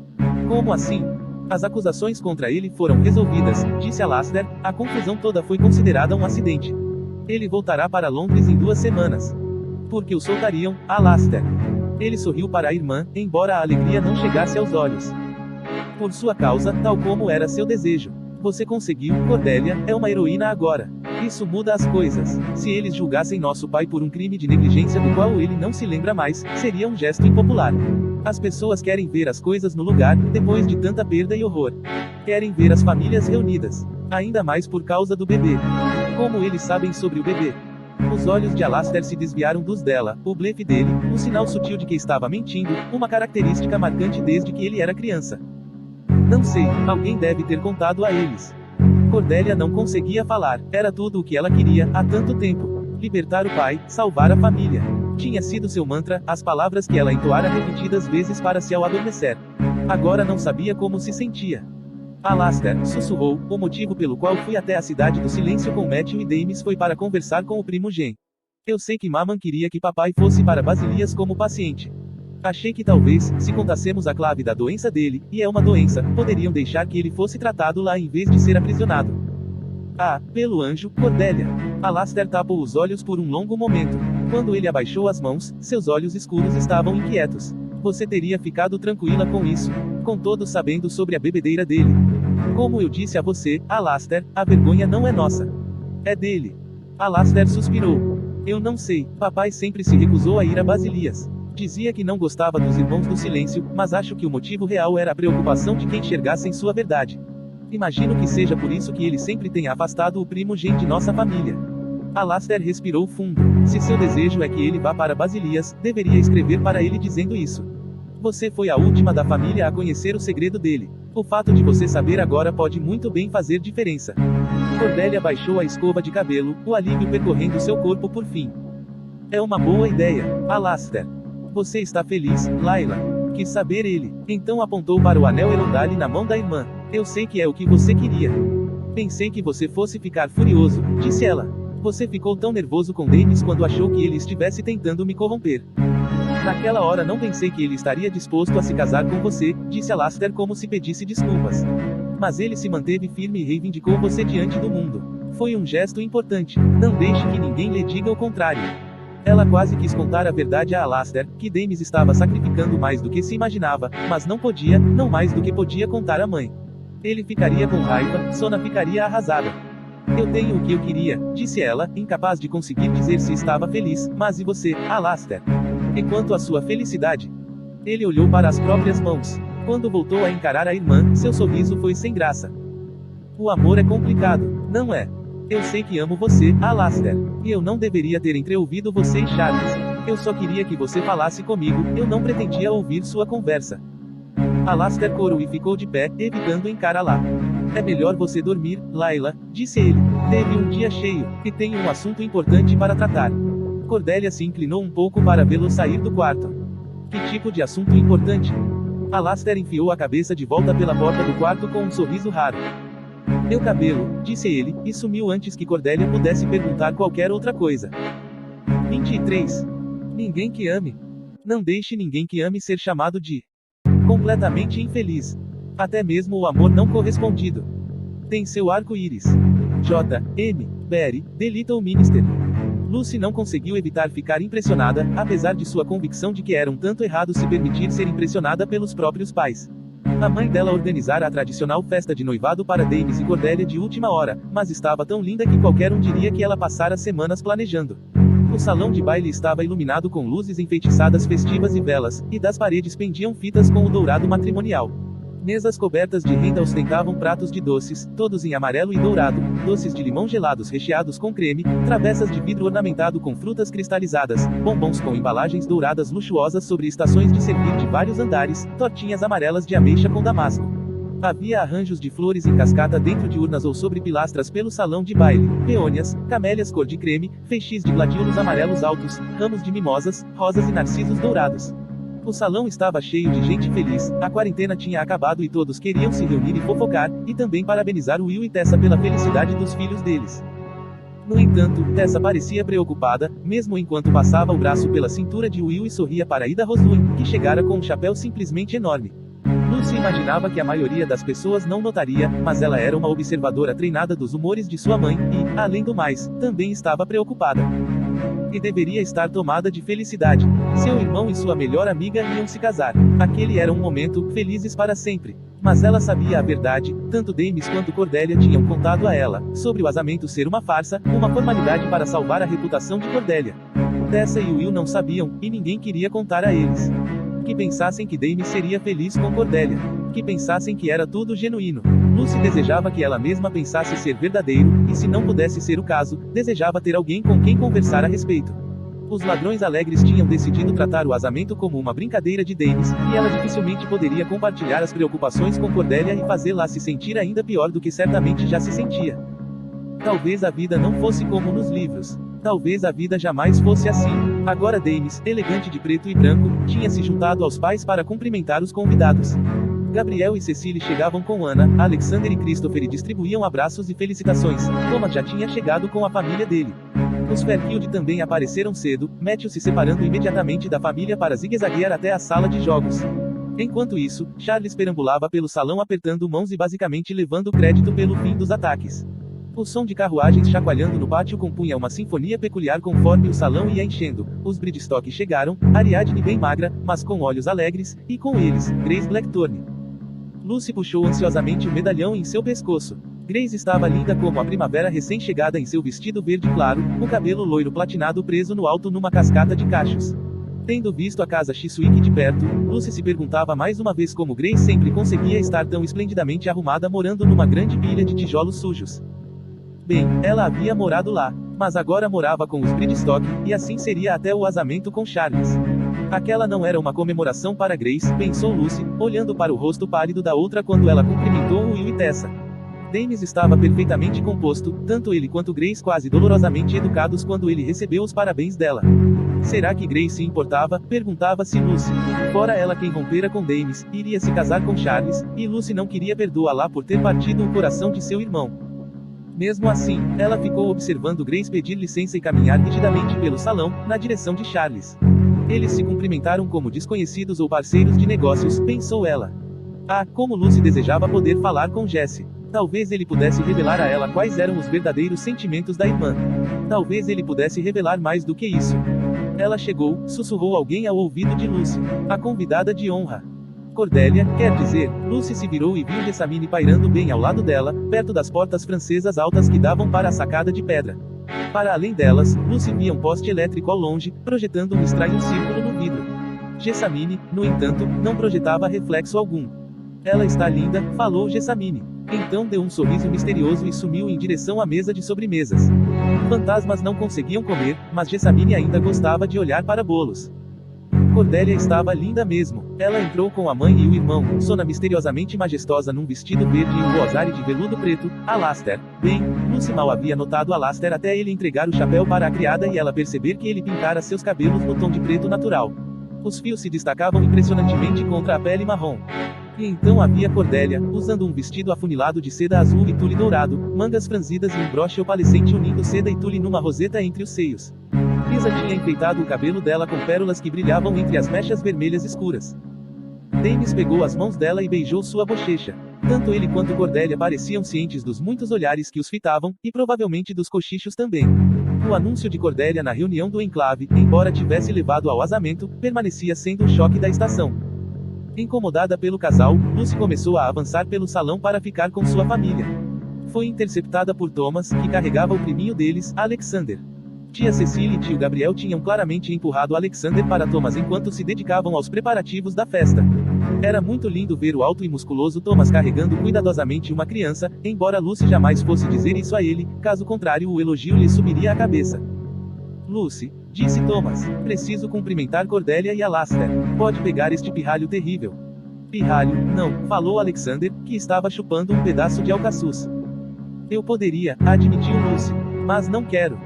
[SPEAKER 1] Como assim? As acusações contra ele foram resolvidas, disse Alastair, a confusão toda foi considerada um acidente. Ele voltará para Londres em 2 semanas. Porque o soltariam, Alastair. Ele sorriu para a irmã, embora a alegria não chegasse aos olhos. Por sua causa, tal como era seu desejo. Você conseguiu, Cordelia, é uma heroína agora. Isso muda as coisas. Se eles julgassem nosso pai por um crime de negligência do qual ele não se lembra mais, seria um gesto impopular. As pessoas querem ver as coisas no lugar, depois de tanta perda e horror. Querem ver as famílias reunidas. Ainda mais por causa do bebê. Como eles sabem sobre o bebê? Os olhos de Alastair se desviaram dos dela, o blefe dele, um sinal sutil de que estava mentindo, uma característica marcante desde que ele era criança. Não sei, alguém deve ter contado a eles. Cordelia não conseguia falar, era tudo o que ela queria, há tanto tempo. Libertar o pai, salvar a família. Tinha sido seu mantra, as palavras que ela entoara repetidas vezes para se ao adormecer. Agora não sabia como se sentia. Alastair, sussurrou, o motivo pelo qual fui até a Cidade do Silêncio com Matthew e Daemis foi para conversar com o primo Jen. Eu sei que Maman queria que papai fosse para Basilias como paciente. Achei que talvez, se contássemos a clave da doença dele, e é uma doença, poderiam deixar que ele fosse tratado lá em vez de ser aprisionado. Ah, pelo anjo, Cordelia. Alastair tapou os olhos por um longo momento. Quando ele abaixou as mãos, seus olhos escuros estavam inquietos. Você teria ficado tranquila com isso, com todos sabendo sobre a bebedeira dele. Como eu disse a você, Alastair, a vergonha não é nossa. É dele. Alastair suspirou. Eu não sei, papai sempre se recusou a ir a Basilias. Dizia que não gostava dos Irmãos do Silêncio, mas acho que o motivo real era a preocupação de que enxergassem sua verdade. Imagino que seja por isso que ele sempre tem afastado o primo Jen de nossa família. Alastair respirou fundo. Se seu desejo é que ele vá para Basilias, deveria escrever para ele dizendo isso. Você foi a última da família a conhecer o segredo dele. O fato de você saber agora pode muito bem fazer diferença. Cordelia baixou a escova de cabelo, o alívio percorrendo seu corpo por fim. É uma boa ideia, Alastair. Você está feliz, Layla? Quis saber ele. Então apontou para o anel Erondale na mão da irmã. Eu sei que é o que você queria. Pensei que você fosse ficar furioso, disse ela. Você ficou tão nervoso com Daemis quando achou que ele estivesse tentando me corromper. Naquela hora não pensei que ele estaria disposto a se casar com você, disse Alastair como se pedisse desculpas. Mas ele se manteve firme e reivindicou você diante do mundo. Foi um gesto importante. Não deixe que ninguém lhe diga o contrário. Ela quase quis contar a verdade a Alastair, que Daemis estava sacrificando ficando mais do que se imaginava, mas não podia, não mais do que podia contar à mãe. Ele ficaria com raiva, Sona ficaria arrasada. Eu tenho o que eu queria, disse ela, incapaz de conseguir dizer se estava feliz, mas e você, Alastair? E quanto à sua felicidade? Ele olhou para as próprias mãos. Quando voltou a encarar a irmã, seu sorriso foi sem graça. O amor é complicado, não é? Eu sei que amo você, Alastair. E eu não deveria ter entreouvido você e Charles. Eu só queria que você falasse comigo, eu não pretendia ouvir sua conversa. Alastair corou e ficou de pé, evitando encará-la. É melhor você dormir, Layla, disse ele. Teve um dia cheio, e tenho um assunto importante para tratar. Cordelia se inclinou um pouco para vê-lo sair do quarto. Que tipo de assunto importante? Alastair enfiou a cabeça de volta pela porta do quarto com um sorriso raro. Meu cabelo, disse ele, e sumiu antes que Cordelia pudesse perguntar qualquer outra coisa. 23. Ninguém que ame. Não deixe ninguém que ame ser chamado de completamente infeliz. Até mesmo o amor não correspondido. Tem seu arco-íris. J. M. Barrie, The Little Minister. Lucy não conseguiu evitar ficar impressionada, apesar de sua convicção de que era um tanto errado se permitir ser impressionada pelos próprios pais. A mãe dela organizara a tradicional festa de noivado para Davis e Cordelia de última hora, mas estava tão linda que qualquer um diria que ela passara semanas planejando. O salão de baile estava iluminado com luzes enfeitiçadas festivas e velas, e das paredes pendiam fitas com o dourado matrimonial. Mesas cobertas de renda ostentavam pratos de doces, todos em amarelo e dourado, doces de limão gelados recheados com creme, travessas de vidro ornamentado com frutas cristalizadas, bombons com embalagens douradas luxuosas sobre estações de servir de vários andares, tortinhas amarelas de ameixa com damasco. Havia arranjos de flores em cascata dentro de urnas ou sobre pilastras pelo salão de baile, peônias, camélias cor de creme, feixes de gladiolos amarelos altos, ramos de mimosas, rosas e narcisos dourados. O salão estava cheio de gente feliz, a quarentena tinha acabado e todos queriam se reunir e fofocar, e também parabenizar Will e Tessa pela felicidade dos filhos deles. No entanto, Tessa parecia preocupada, mesmo enquanto passava o braço pela cintura de Will e sorria para Ida Roslin, que chegara com um chapéu simplesmente enorme. Lucy imaginava que a maioria das pessoas não notaria, mas ela era uma observadora treinada dos humores de sua mãe, e, além do mais, também estava preocupada. E deveria estar tomada de felicidade. Seu irmão e sua melhor amiga iam se casar. Aquele era um momento, felizes para sempre. Mas ela sabia a verdade, tanto Davis quanto Cordelia tinham contado a ela, sobre o casamento ser uma farsa, uma formalidade para salvar a reputação de Cordelia. Tessa e Will não sabiam, e ninguém queria contar a eles. Que pensassem que Davis seria feliz com Cordelia. Que pensassem que era tudo genuíno. Lucy desejava que ela mesma pensasse ser verdadeiro, e se não pudesse ser o caso, desejava ter alguém com quem conversar a respeito. Os ladrões alegres tinham decidido tratar o casamento como uma brincadeira de Davis, e ela dificilmente poderia compartilhar as preocupações com Cordelia e fazê-la se sentir ainda pior do que certamente já se sentia. Talvez a vida não fosse como nos livros. Talvez a vida jamais fosse assim. Agora Davis, elegante de preto e branco, tinha se juntado aos pais para cumprimentar os convidados. Gabriel e Cecily chegavam com Anna, Alexander e Christopher e distribuíam abraços e felicitações. Thomas já tinha chegado com a família dele. Os Fairfield também apareceram cedo, Matthew se separando imediatamente da família para zigue-zaguear até a sala de jogos. Enquanto isso, Charles perambulava pelo salão apertando mãos e basicamente levando crédito pelo fim dos ataques. O som de carruagens chacoalhando no pátio compunha uma sinfonia peculiar conforme o salão ia enchendo. Os Bridgestock chegaram, Ariadne bem magra, mas com olhos alegres, e com eles, Grace Blackthorne. Lucy puxou ansiosamente o medalhão em seu pescoço. Grace estava linda como a primavera recém-chegada em seu vestido verde claro, o cabelo loiro platinado preso no alto numa cascata de cachos. Tendo visto a casa Chiswick de perto, Lucy se perguntava mais uma vez como Grace sempre conseguia estar tão esplendidamente arrumada morando numa grande pilha de tijolos sujos. Bem, ela havia morado lá, mas agora morava com os Bridgestock, e assim seria até o casamento com Charles. Aquela não era uma comemoração para Grace, pensou Lucy, olhando para o rosto pálido da outra quando ela cumprimentou Will e Tessa. Davis estava perfeitamente composto, tanto ele quanto Grace quase dolorosamente educados quando ele recebeu os parabéns dela. Será que Grace se importava? Perguntava-se Lucy. Fora ela quem rompera com Davis, iria se casar com Charles, e Lucy não queria perdoá-la por ter partido o coração de seu irmão. Mesmo assim, ela ficou observando Grace pedir licença e caminhar rigidamente pelo salão, na direção de Charles. Eles se cumprimentaram como desconhecidos ou parceiros de negócios, pensou ela. Ah, como Lucy desejava poder falar com Jesse. Talvez ele pudesse revelar a ela quais eram os verdadeiros sentimentos da irmã. Talvez ele pudesse revelar mais do que isso. Ela chegou, sussurrou alguém ao ouvido de Lucy. A convidada de honra. Cordélia, quer dizer. Lucy se virou e viu Jessamine pairando bem ao lado dela, perto das portas francesas altas que davam para a sacada de pedra. Para além delas, Lucy via um poste elétrico ao longe, projetando um estranho círculo no vidro. Jessamine, no entanto, não projetava reflexo algum. Ela está linda, falou Jessamine. Então deu um sorriso misterioso e sumiu em direção à mesa de sobremesas. Fantasmas não conseguiam comer, mas Jessamine ainda gostava de olhar para bolos. Cordélia estava linda mesmo. Ela entrou com a mãe e o irmão, Sona misteriosamente majestosa num vestido verde e um rosário de veludo preto, Alastair. Bem, Lucy mal havia notado Alastair até ele entregar o chapéu para a criada e ela perceber que ele pintara seus cabelos no tom de preto natural. Os fios se destacavam impressionantemente contra a pele marrom. E então havia Cordélia, usando um vestido afunilado de seda azul e tule dourado, mangas franzidas e um broche opalescente unindo seda e tule numa roseta entre os seios. Lisa tinha enfeitado o cabelo dela com pérolas que brilhavam entre as mechas vermelhas escuras. Dames pegou as mãos dela e beijou sua bochecha. Tanto ele quanto Cordélia pareciam cientes dos muitos olhares que os fitavam, e provavelmente dos cochichos também. O anúncio de Cordélia na reunião do enclave, embora tivesse levado ao asamento, permanecia sendo o choque da estação. Incomodada pelo casal, Lucy começou a avançar pelo salão para ficar com sua família. Foi interceptada por Thomas, que carregava o priminho deles, Alexander. Tia Cecília e tio Gabriel tinham claramente empurrado Alexander para Thomas enquanto se dedicavam aos preparativos da festa. Era muito lindo ver o alto e musculoso Thomas carregando cuidadosamente uma criança, embora Lucy jamais fosse dizer isso a ele, caso contrário o elogio lhe subiria à cabeça. Lucy, disse Thomas, preciso cumprimentar Cordélia e Alastair. Pode pegar este pirralho terrível. Pirralho, não, falou Alexander, que estava chupando um pedaço de alcaçuz. Eu poderia, admitiu Lucy. Mas não quero.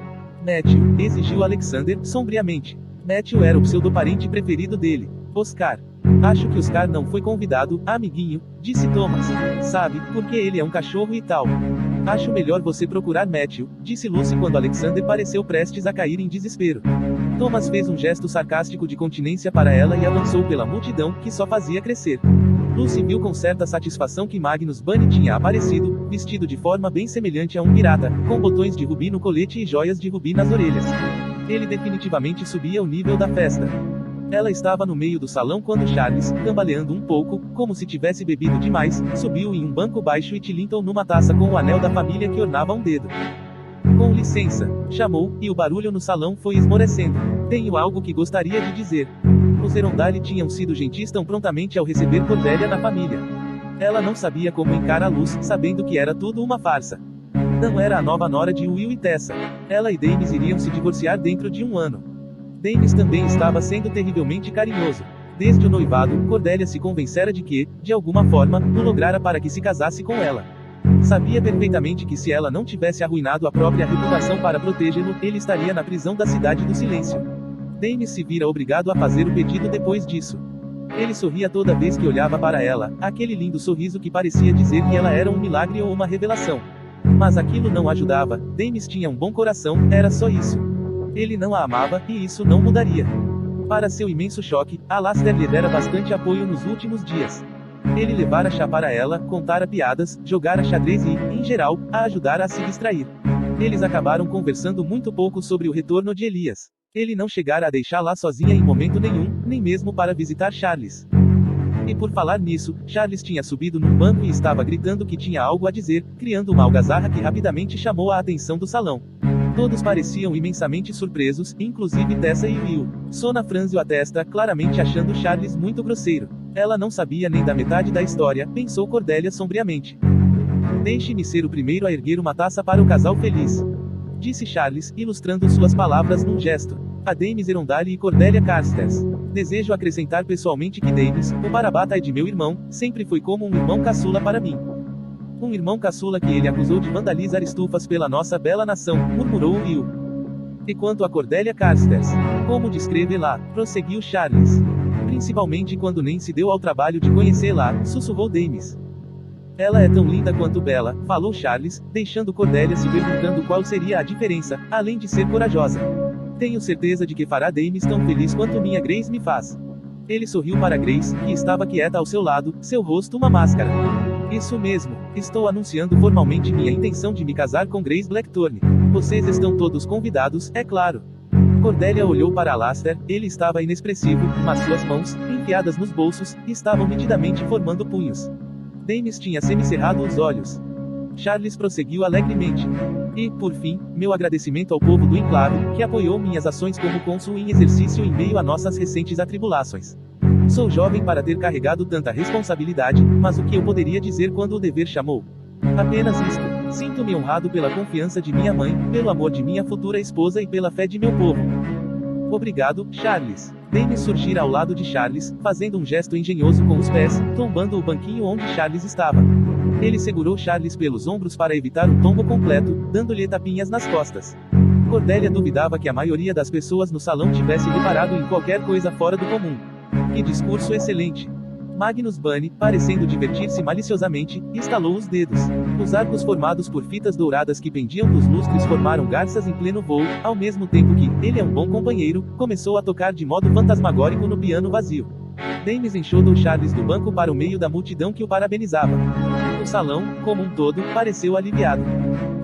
[SPEAKER 1] Matthew, exigiu Alexander, sombriamente. Matthew era o pseudoparente preferido dele. Oscar. Acho que Oscar não foi convidado, amiguinho, disse Thomas. Sabe, porque ele é um cachorro e tal. Acho melhor você procurar Matthew, disse Lucy quando Alexander pareceu prestes a cair em desespero. Thomas fez um gesto sarcástico de continência para ela e avançou pela multidão, que só fazia crescer. Lucy viu com certa satisfação que Magnus Bunny tinha aparecido, vestido de forma bem semelhante a um pirata, com botões de rubi no colete e joias de rubi nas orelhas. Ele definitivamente subia o nível da festa. Ela estava no meio do salão quando Charles, cambaleando um pouco, como se tivesse bebido demais, subiu em um banco baixo e tilintou numa taça com o anel da família que ornava um dedo. Com licença, chamou, e o barulho no salão foi esmorecendo. Tenho algo que gostaria de dizer. Os Erondale tinham sido gentis tão prontamente ao receber Cordélia na família. Ela não sabia como encarar a luz, sabendo que era tudo uma farsa. Não era a nova nora de Will e Tessa. Ela e Dames iriam se divorciar dentro de um ano. Dames também estava sendo terrivelmente carinhoso. Desde o noivado, Cordélia se convencera de que, de alguma forma, o lograra para que se casasse com ela. Sabia perfeitamente que se ela não tivesse arruinado a própria reputação para protegê-lo, ele estaria na prisão da Cidade do Silêncio. Dames se vira obrigado a fazer o pedido depois disso. Ele sorria toda vez que olhava para ela, aquele lindo sorriso que parecia dizer que ela era um milagre ou uma revelação. Mas aquilo não ajudava. Dames tinha um bom coração, era só isso. Ele não a amava, e isso não mudaria. Para seu imenso choque, Alastair lhe dera bastante apoio nos últimos dias. Ele levara chá para ela, contara piadas, jogara xadrez e, em geral, a ajudara a se distrair. Eles acabaram conversando muito pouco sobre o retorno de Elias. Ele não chegara a deixá-la sozinha em momento nenhum, nem mesmo para visitar Charles. E por falar nisso, Charles tinha subido num banco e estava gritando que tinha algo a dizer, criando uma algazarra que rapidamente chamou a atenção do salão. Todos pareciam imensamente surpresos, inclusive Tessa e Will. Sona franziu a testa, claramente achando Charles muito grosseiro. Ela não sabia nem da metade da história, pensou Cordélia sombriamente. Deixe-me ser o primeiro a erguer uma taça para o casal feliz, disse Charles, ilustrando suas palavras num gesto. A Dames Erondale e Cordélia Carstairs. Desejo acrescentar pessoalmente que Dames, o Parabatai de meu irmão, sempre foi como um irmão caçula para mim. Um irmão caçula que ele acusou de vandalizar estufas pela nossa bela nação, murmurou Will. E quanto a Cordélia Carstairs, como descreve-la, prosseguiu Charles. Principalmente quando nem se deu ao trabalho de conhecê-la, sussurrou Dames. Ela é tão linda quanto bela, falou Charles, deixando Cordélia se perguntando qual seria a diferença, além de ser corajosa. Tenho certeza de que fará Dames tão feliz quanto minha Grace me faz. Ele sorriu para Grace, que estava quieta ao seu lado, seu rosto uma máscara. Isso mesmo, estou anunciando formalmente minha intenção de me casar com Grace Blackthorne. Vocês estão todos convidados, é claro. Cordelia olhou para Alastair, ele estava inexpressivo, mas suas mãos, enfiadas nos bolsos, estavam nitidamente formando punhos. Daemis tinha semicerrado os olhos. Charles prosseguiu alegremente. E, por fim, meu agradecimento ao povo do enclave, que apoiou minhas ações como cônsul em exercício em meio a nossas recentes atribulações. Sou jovem para ter carregado tanta responsabilidade, mas o que eu poderia dizer quando o dever chamou? Apenas isto. Sinto-me honrado pela confiança de minha mãe, pelo amor de minha futura esposa e pela fé de meu povo. Obrigado, Charles. Daemis surgira ao lado de Charles, fazendo um gesto engenhoso com os pés, tombando o banquinho onde Charles estava. Ele segurou Charles pelos ombros para evitar um tombo completo, dando-lhe tapinhas nas costas. Cordelia duvidava que a maioria das pessoas no salão tivesse reparado em qualquer coisa fora do comum. Que discurso excelente! Magnus Bunny, parecendo divertir-se maliciosamente, estalou os dedos. Os arcos formados por fitas douradas que pendiam dos lustres formaram garças em pleno voo, ao mesmo tempo que, ele é um bom companheiro, começou a tocar de modo fantasmagórico no piano vazio. Daemis enxotou Charles do banco para o meio da multidão que o parabenizava. O salão, como um todo, pareceu aliviado.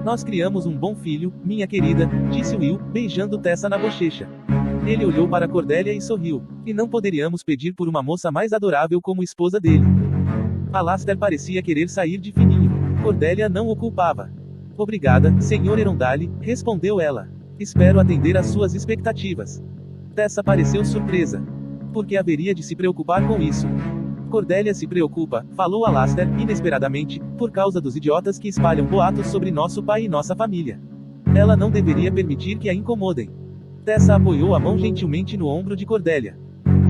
[SPEAKER 1] Nós criamos um bom filho, minha querida, disse Will, beijando Tessa na bochecha. Ele olhou para Cordelia e sorriu. E não poderíamos pedir por uma moça mais adorável como esposa dele. Alastair parecia querer sair de fininho. Cordelia não o culpava. Obrigada, Sr. Erondale, respondeu ela. Espero atender às suas expectativas. Tessa pareceu surpresa. Por que haveria de se preocupar com isso? Cordelia se preocupa, falou Alastair, inesperadamente, por causa dos idiotas que espalham boatos sobre nosso pai e nossa família. Ela não deveria permitir que a incomodem. Tessa apoiou a mão gentilmente no ombro de Cordelia.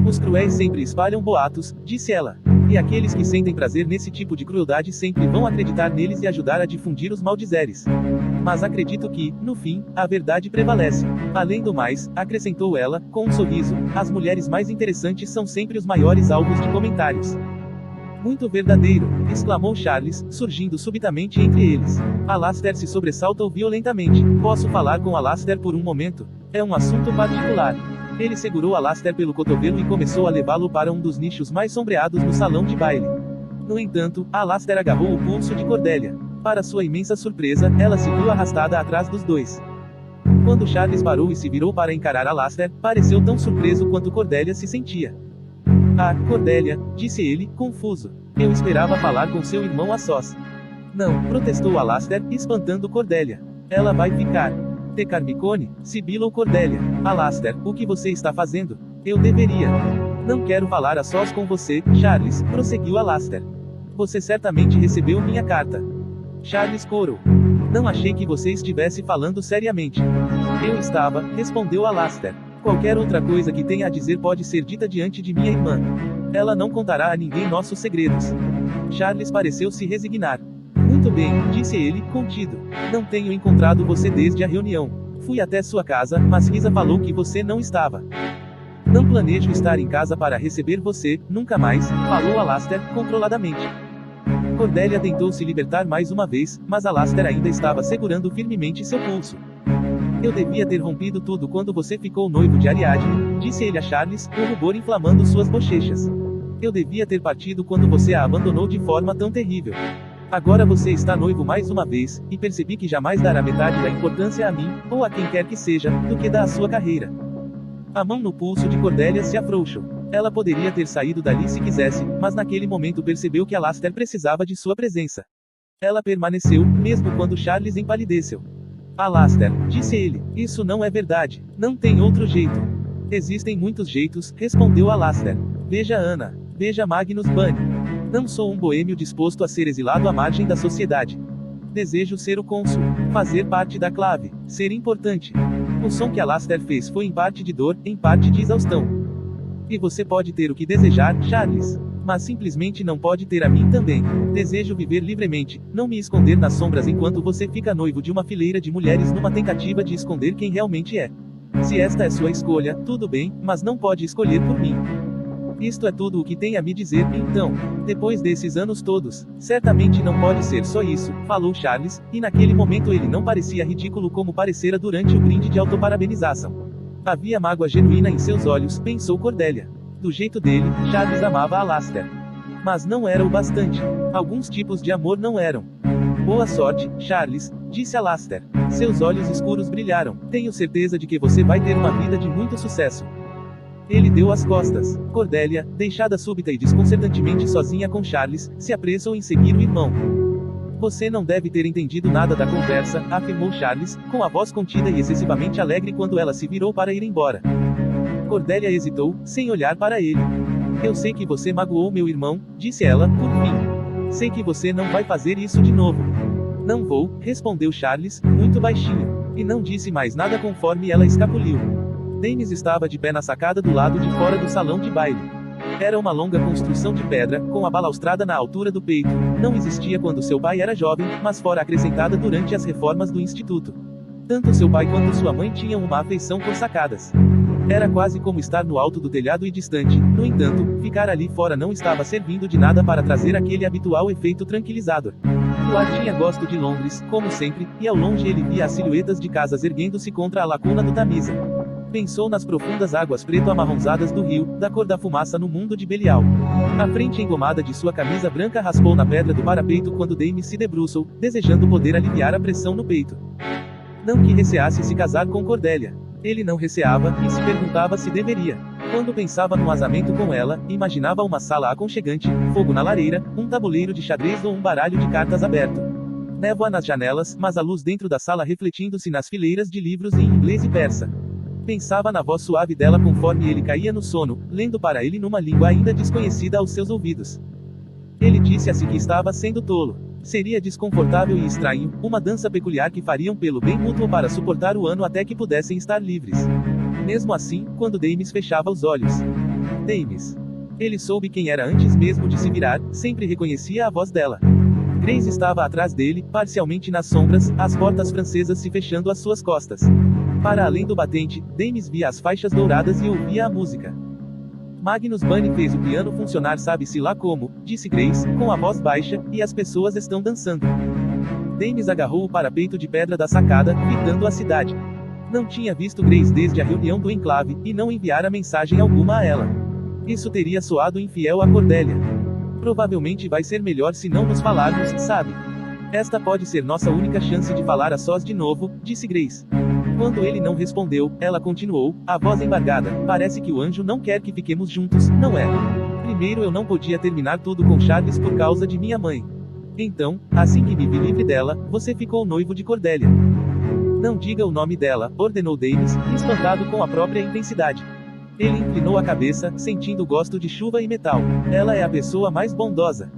[SPEAKER 1] Os cruéis sempre espalham boatos, disse ela. E aqueles que sentem prazer nesse tipo de crueldade sempre vão acreditar neles e ajudar a difundir os maldizeres. Mas acredito que, no fim, a verdade prevalece. Além do mais, acrescentou ela, com um sorriso, as mulheres mais interessantes são sempre os maiores alvos de comentários. Muito verdadeiro, exclamou Charles, surgindo subitamente entre eles. Alastair se sobressaltou violentamente. Posso falar com Alastair por um momento? É um assunto particular. Ele segurou Alastair pelo cotovelo e começou a levá-lo para um dos nichos mais sombreados do salão de baile. No entanto, Alastair agarrou o pulso de Cordelia. Para sua imensa surpresa, ela se viu arrastada atrás dos dois. Quando Charles parou e se virou para encarar Alastair, pareceu tão surpreso quanto Cordelia se sentia. Ah, Cordelia, disse ele, confuso. Eu esperava falar com seu irmão a sós. Não, protestou Alastair, espantando Cordelia. Ela vai ficar. Tecarmicone, sibilou Cordelia. Alastair, o que você está fazendo? Eu deveria. Não quero falar a sós com você, Charles, prosseguiu Alastair. Você certamente recebeu minha carta. Charles corou. Não achei que você estivesse falando seriamente. Eu estava, respondeu Alastair. Qualquer outra coisa que tenha a dizer pode ser dita diante de minha irmã. Ela não contará a ninguém nossos segredos. Charles pareceu se resignar. Muito bem, disse ele, contido. Não tenho encontrado você desde a reunião. Fui até sua casa, mas Risa falou que você não estava. Não planejo estar em casa para receber você, nunca mais, falou Alastair, controladamente. Cordelia tentou se libertar mais uma vez, mas Alastair ainda estava segurando firmemente seu pulso. Eu devia ter rompido tudo quando você ficou noivo de Ariadne, disse ele a Charles, o rubor inflamando suas bochechas. Eu devia ter partido quando você a abandonou de forma tão terrível. Agora você está noivo mais uma vez, e percebi que jamais dará metade da importância a mim, ou a quem quer que seja, do que dá à sua carreira. A mão no pulso de Cordelia se afrouxou. Ela poderia ter saído dali se quisesse, mas naquele momento percebeu que Alastair precisava de sua presença. Ela permaneceu, mesmo quando Charles empalideceu. Alastair, disse ele, isso não é verdade. Não tem outro jeito. Existem muitos jeitos, respondeu Alastair. Veja Ana. Veja Magnus Bunny. Não sou um boêmio disposto a ser exilado à margem da sociedade. Desejo ser o cônsul. Fazer parte da clave. Ser importante. O som que Alastair fez foi em parte de dor, em parte de exaustão. E você pode ter o que desejar, Charles. Mas simplesmente não pode ter a mim também. Desejo viver livremente, não me esconder nas sombras enquanto você fica noivo de uma fileira de mulheres numa tentativa de esconder quem realmente é. Se esta é sua escolha, tudo bem, mas não pode escolher por mim. Isto é tudo o que tem a me dizer, então. Depois desses anos todos, certamente não pode ser só isso, falou Charles, e naquele momento ele não parecia ridículo como parecera durante o brinde de autoparabenização. Havia mágoa genuína em seus olhos, pensou Cordelia. Do jeito dele, Charles amava Alastair. Mas não era o bastante. Alguns tipos de amor não eram. Boa sorte, Charles, disse Alastair. Seus olhos escuros brilharam. Tenho certeza de que você vai ter uma vida de muito sucesso. Ele deu as costas. Cordélia, deixada súbita e desconcertantemente sozinha com Charles, se apressou em seguir o irmão. Você não deve ter entendido nada da conversa, afirmou Charles, com a voz contida e excessivamente alegre quando ela se virou para ir embora. Cordélia hesitou, sem olhar para ele. Eu sei que você magoou meu irmão, disse ela, por fim. Sei que você não vai fazer isso de novo. Não vou, respondeu Charles, muito baixinho. E não disse mais nada conforme ela escapuliu. Dennis estava de pé na sacada do lado de fora do salão de baile. Era uma longa construção de pedra, com a balaustrada na altura do peito. Não existia quando seu pai era jovem, mas fora acrescentada durante as reformas do instituto. Tanto seu pai quanto sua mãe tinham uma afeição por sacadas. Era quase como estar no alto do telhado e distante. No entanto, ficar ali fora não estava servindo de nada para trazer aquele habitual efeito tranquilizador. O ar tinha gosto de Londres, como sempre, e ao longe ele via as silhuetas de casas erguendo-se contra a lacuna do Tamisa. Pensou nas profundas águas preto-amarronzadas do rio, da cor da fumaça no mundo de Belial. A frente engomada de sua camisa branca raspou na pedra do parapeito quando Dames se debruçou, desejando poder aliviar a pressão no peito. Não que receasse se casar com Cordélia. Ele não receava, e se perguntava se deveria. Quando pensava no casamento com ela, imaginava uma sala aconchegante, fogo na lareira, um tabuleiro de xadrez ou um baralho de cartas aberto. Névoa nas janelas, mas a luz dentro da sala refletindo-se nas fileiras de livros em inglês e persa. Pensava na voz suave dela conforme ele caía no sono, lendo para ele numa língua ainda desconhecida aos seus ouvidos. Ele disse a si que estava sendo tolo. Seria desconfortável e estranho, uma dança peculiar que fariam pelo bem mútuo para suportar o ano até que pudessem estar livres. Mesmo assim, quando Dames fechava os olhos. Dames. Ele soube quem era antes mesmo de se virar, sempre reconhecia a voz dela. Grace estava atrás dele, parcialmente nas sombras, as portas francesas se fechando às suas costas. Para além do batente, Dames via as faixas douradas e ouvia a música. Magnus Bunny fez o piano funcionar sabe-se lá como, disse Grace, com a voz baixa, e as pessoas estão dançando. Dames agarrou o parapeito de pedra da sacada, fitando a cidade. Não tinha visto Grace desde a reunião do enclave, e não enviara mensagem alguma a ela. Isso teria soado infiel a Cordélia. Provavelmente vai ser melhor se não nos falarmos, sabe? Esta pode ser nossa única chance de falar a sós de novo, disse Grace. Quando ele não respondeu, ela continuou, a voz embargada. Parece que o anjo não quer que fiquemos juntos, não é? Primeiro eu não podia terminar tudo com Charles por causa de minha mãe. Então, assim que me vi livre dela, você ficou noivo de Cordélia. Não diga o nome dela, ordenou Dames, espantado com a própria intensidade. Ele inclinou a cabeça, sentindo gosto de chuva e metal. Ela é a pessoa mais bondosa.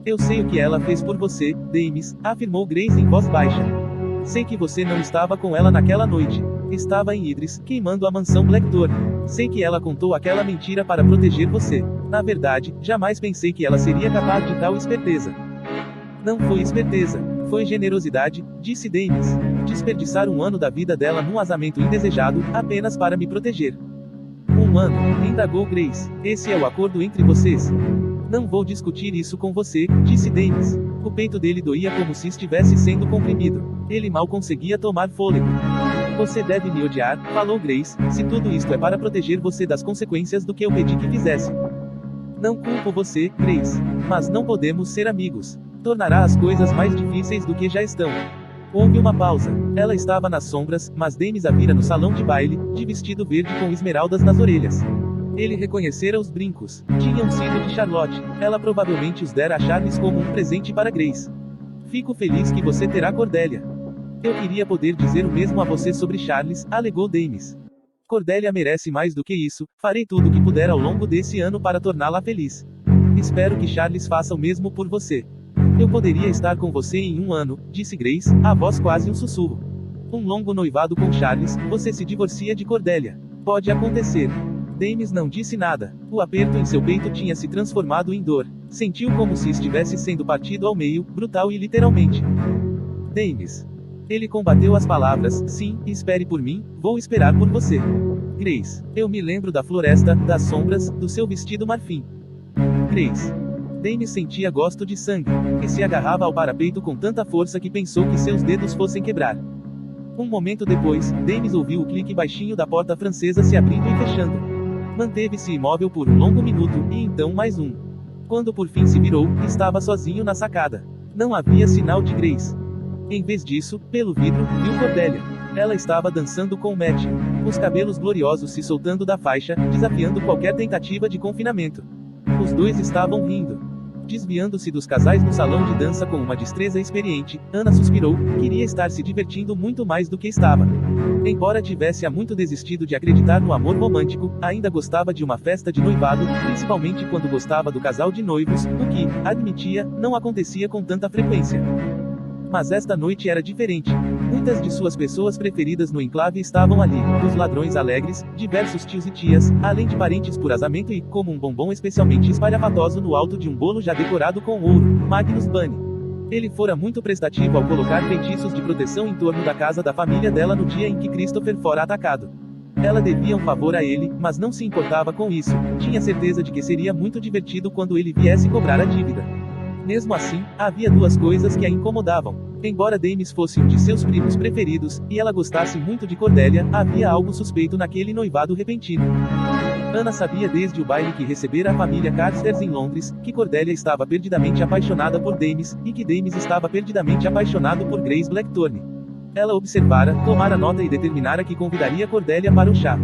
[SPEAKER 1] Eu sei o que ela fez por você, Dames, afirmou Grace em voz baixa. Sei que você não estava com ela naquela noite. Estava em Idris, queimando a mansão Blackthorn. Sei que ela contou aquela mentira para proteger você. Na verdade, jamais pensei que ela seria capaz de tal esperteza. Não foi esperteza. Foi generosidade, disse Dames. Desperdiçar um ano da vida dela num casamento indesejado, apenas para me proteger. Um ano, indagou Grace. Esse é o acordo entre vocês? Não vou discutir isso com você, disse Dames. O peito dele doía como se estivesse sendo comprimido. Ele mal conseguia tomar fôlego. Você deve me odiar, falou Grace, se tudo isto é para proteger você das consequências do que eu pedi que fizesse. Não culpo você, Grace. Mas não podemos ser amigos. Tornará as coisas mais difíceis do que já estão. Houve uma pausa. Ela estava nas sombras, mas Dames a vira no salão de baile, de vestido verde com esmeraldas nas orelhas. Ele reconhecera os brincos. Tinham sido de Charlotte. Ela provavelmente os dera a Charles como um presente para Grace. Fico feliz que você terá Cordélia. Eu queria poder dizer o mesmo a você sobre Charles, alegou Dames. Cordélia merece mais do que isso, farei tudo o que puder ao longo desse ano para torná-la feliz. Espero que Charles faça o mesmo por você. Eu poderia estar com você em um ano, disse Grace, a voz quase um sussurro. Um longo noivado com Charles, você se divorcia de Cordélia. Pode acontecer. Dames não disse nada. O aperto em seu peito tinha se transformado em dor. Sentiu como se estivesse sendo partido ao meio, brutal e literalmente. Dames. Ele combateu as palavras, sim, espere por mim, vou esperar por você. Grace. Eu me lembro da floresta, das sombras, do seu vestido marfim. Grace. Dames sentia gosto de sangue, e se agarrava ao parapeito com tanta força que pensou que seus dedos fossem quebrar. Um momento depois, Dames ouviu o clique baixinho da porta francesa se abrindo e fechando. Manteve-se imóvel por um longo minuto, e então mais um. Quando por fim se virou, estava sozinho na sacada. Não havia sinal de Grace. Em vez disso, pelo vidro, viu Cordelia. Ela estava dançando com Matthew, os cabelos gloriosos se soltando da faixa, desafiando qualquer tentativa de confinamento. Os dois estavam rindo. Desviando-se dos casais no salão de dança com uma destreza experiente, Anna suspirou, queria estar se divertindo muito mais do que estava. Embora tivesse há muito desistido de acreditar no amor romântico, ainda gostava de uma festa de noivado, principalmente quando gostava do casal de noivos, o que, admitia, não acontecia com tanta frequência. Mas esta noite era diferente. Muitas de suas pessoas preferidas no enclave estavam ali, os ladrões alegres, diversos tios e tias, além de parentes por casamento e, como um bombom especialmente espalhafatoso no alto de um bolo já decorado com ouro, Magnus Bunny. Ele fora muito prestativo ao colocar feitiços de proteção em torno da casa da família dela no dia em que Christopher fora atacado. Ela devia um favor a ele, mas não se importava com isso, tinha certeza de que seria muito divertido quando ele viesse cobrar a dívida. Mesmo assim, havia duas coisas que a incomodavam. Embora Dames fosse um de seus primos preferidos, e ela gostasse muito de Cordelia, havia algo suspeito naquele noivado repentino. Anna sabia desde o baile que recebera a família Carstairs em Londres, que Cordelia estava perdidamente apaixonada por Dames, e que Dames estava perdidamente apaixonado por Grace Blackthorne. Ela observara, tomara nota e determinara que convidaria Cordelia para o chá.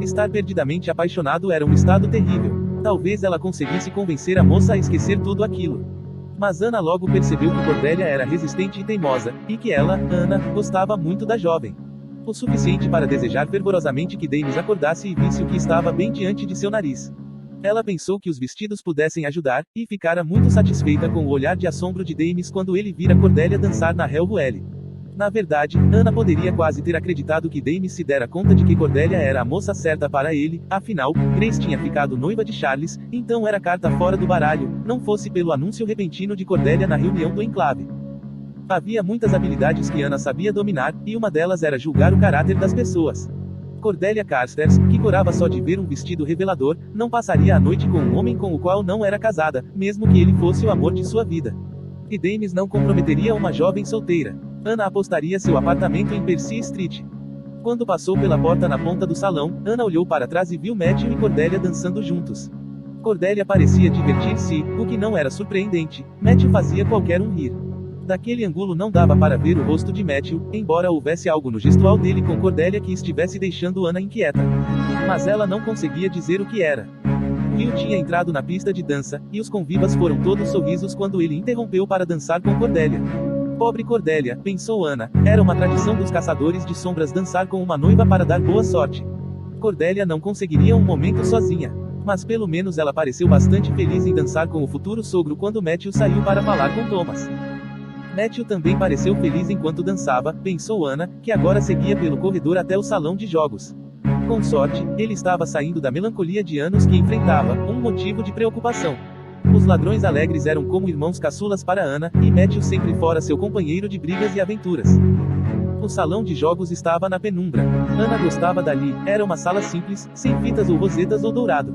[SPEAKER 1] Estar perdidamente apaixonado era um estado terrível. Talvez ela conseguisse convencer a moça a esquecer tudo aquilo. Mas Anna logo percebeu que Cordelia era resistente e teimosa, e que ela, Anna, gostava muito da jovem. O suficiente para desejar fervorosamente que Dames acordasse e visse o que estava bem diante de seu nariz. Ela pensou que os vestidos pudessem ajudar, e ficara muito satisfeita com o olhar de assombro de Dames quando ele vira Cordelia dançar na Hellwell. Na verdade, Anna poderia quase ter acreditado que Dames se dera conta de que Cordelia era a moça certa para ele, afinal, Grace tinha ficado noiva de Charles, então era carta fora do baralho, não fosse pelo anúncio repentino de Cordelia na reunião do enclave. Havia muitas habilidades que Anna sabia dominar, e uma delas era julgar o caráter das pessoas. Cordelia Carstairs, que corava só de ver um vestido revelador, não passaria a noite com um homem com o qual não era casada, mesmo que ele fosse o amor de sua vida. E Dames não comprometeria uma jovem solteira. Anna apostaria seu apartamento em Percy Street. Quando passou pela porta na ponta do salão, Anna olhou para trás e viu Matthew e Cordelia dançando juntos. Cordelia parecia divertir-se, o que não era surpreendente. Matthew fazia qualquer um rir. Daquele ângulo não dava para ver o rosto de Matthew, embora houvesse algo no gestual dele com Cordelia que estivesse deixando Anna inquieta. Mas ela não conseguia dizer o que era. Will tinha entrado na pista de dança, e os convivas foram todos sorrisos quando ele interrompeu para dançar com Cordelia. Pobre Cordelia, pensou Anna, era uma tradição dos caçadores de sombras dançar com uma noiva para dar boa sorte. Cordelia não conseguiria um momento sozinha. Mas pelo menos ela pareceu bastante feliz em dançar com o futuro sogro quando Matthew saiu para falar com Thomas. Matthew também pareceu feliz enquanto dançava, pensou Anna, que agora seguia pelo corredor até o salão de jogos. Com sorte, ele estava saindo da melancolia de anos que enfrentava, um motivo de preocupação. Os ladrões alegres eram como irmãos caçulas para Anna, e Matthew sempre fora seu companheiro de brigas e aventuras. O salão de jogos estava na penumbra. Anna gostava dali, era uma sala simples, sem fitas ou rosetas ou dourado.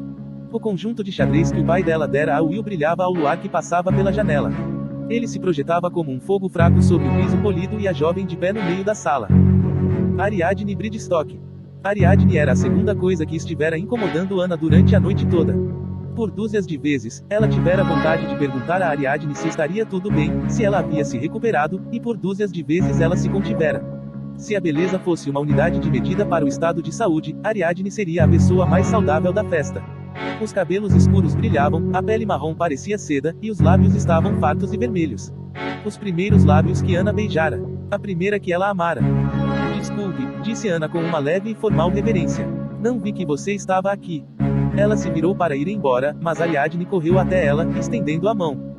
[SPEAKER 1] O conjunto de xadrez que o pai dela dera a Will brilhava ao luar que passava pela janela. Ele se projetava como um fogo fraco sobre o piso polido e a jovem de pé no meio da sala. Ariadne Bridgestock. Ariadne era a segunda coisa que estivera incomodando Anna durante a noite toda. Por dúzias de vezes, ela tivera vontade de perguntar a Ariadne se estaria tudo bem, se ela havia se recuperado, e por dúzias de vezes ela se contivera. Se a beleza fosse uma unidade de medida para o estado de saúde, Ariadne seria a pessoa mais saudável da festa. Os cabelos escuros brilhavam, a pele marrom parecia seda, e os lábios estavam fartos e vermelhos. Os primeiros lábios que Anna beijara. A primeira que ela amara. Desculpe, disse Anna com uma leve e formal reverência. Não vi que você estava aqui. Ela se virou para ir embora, mas Ariadne correu até ela, estendendo a mão.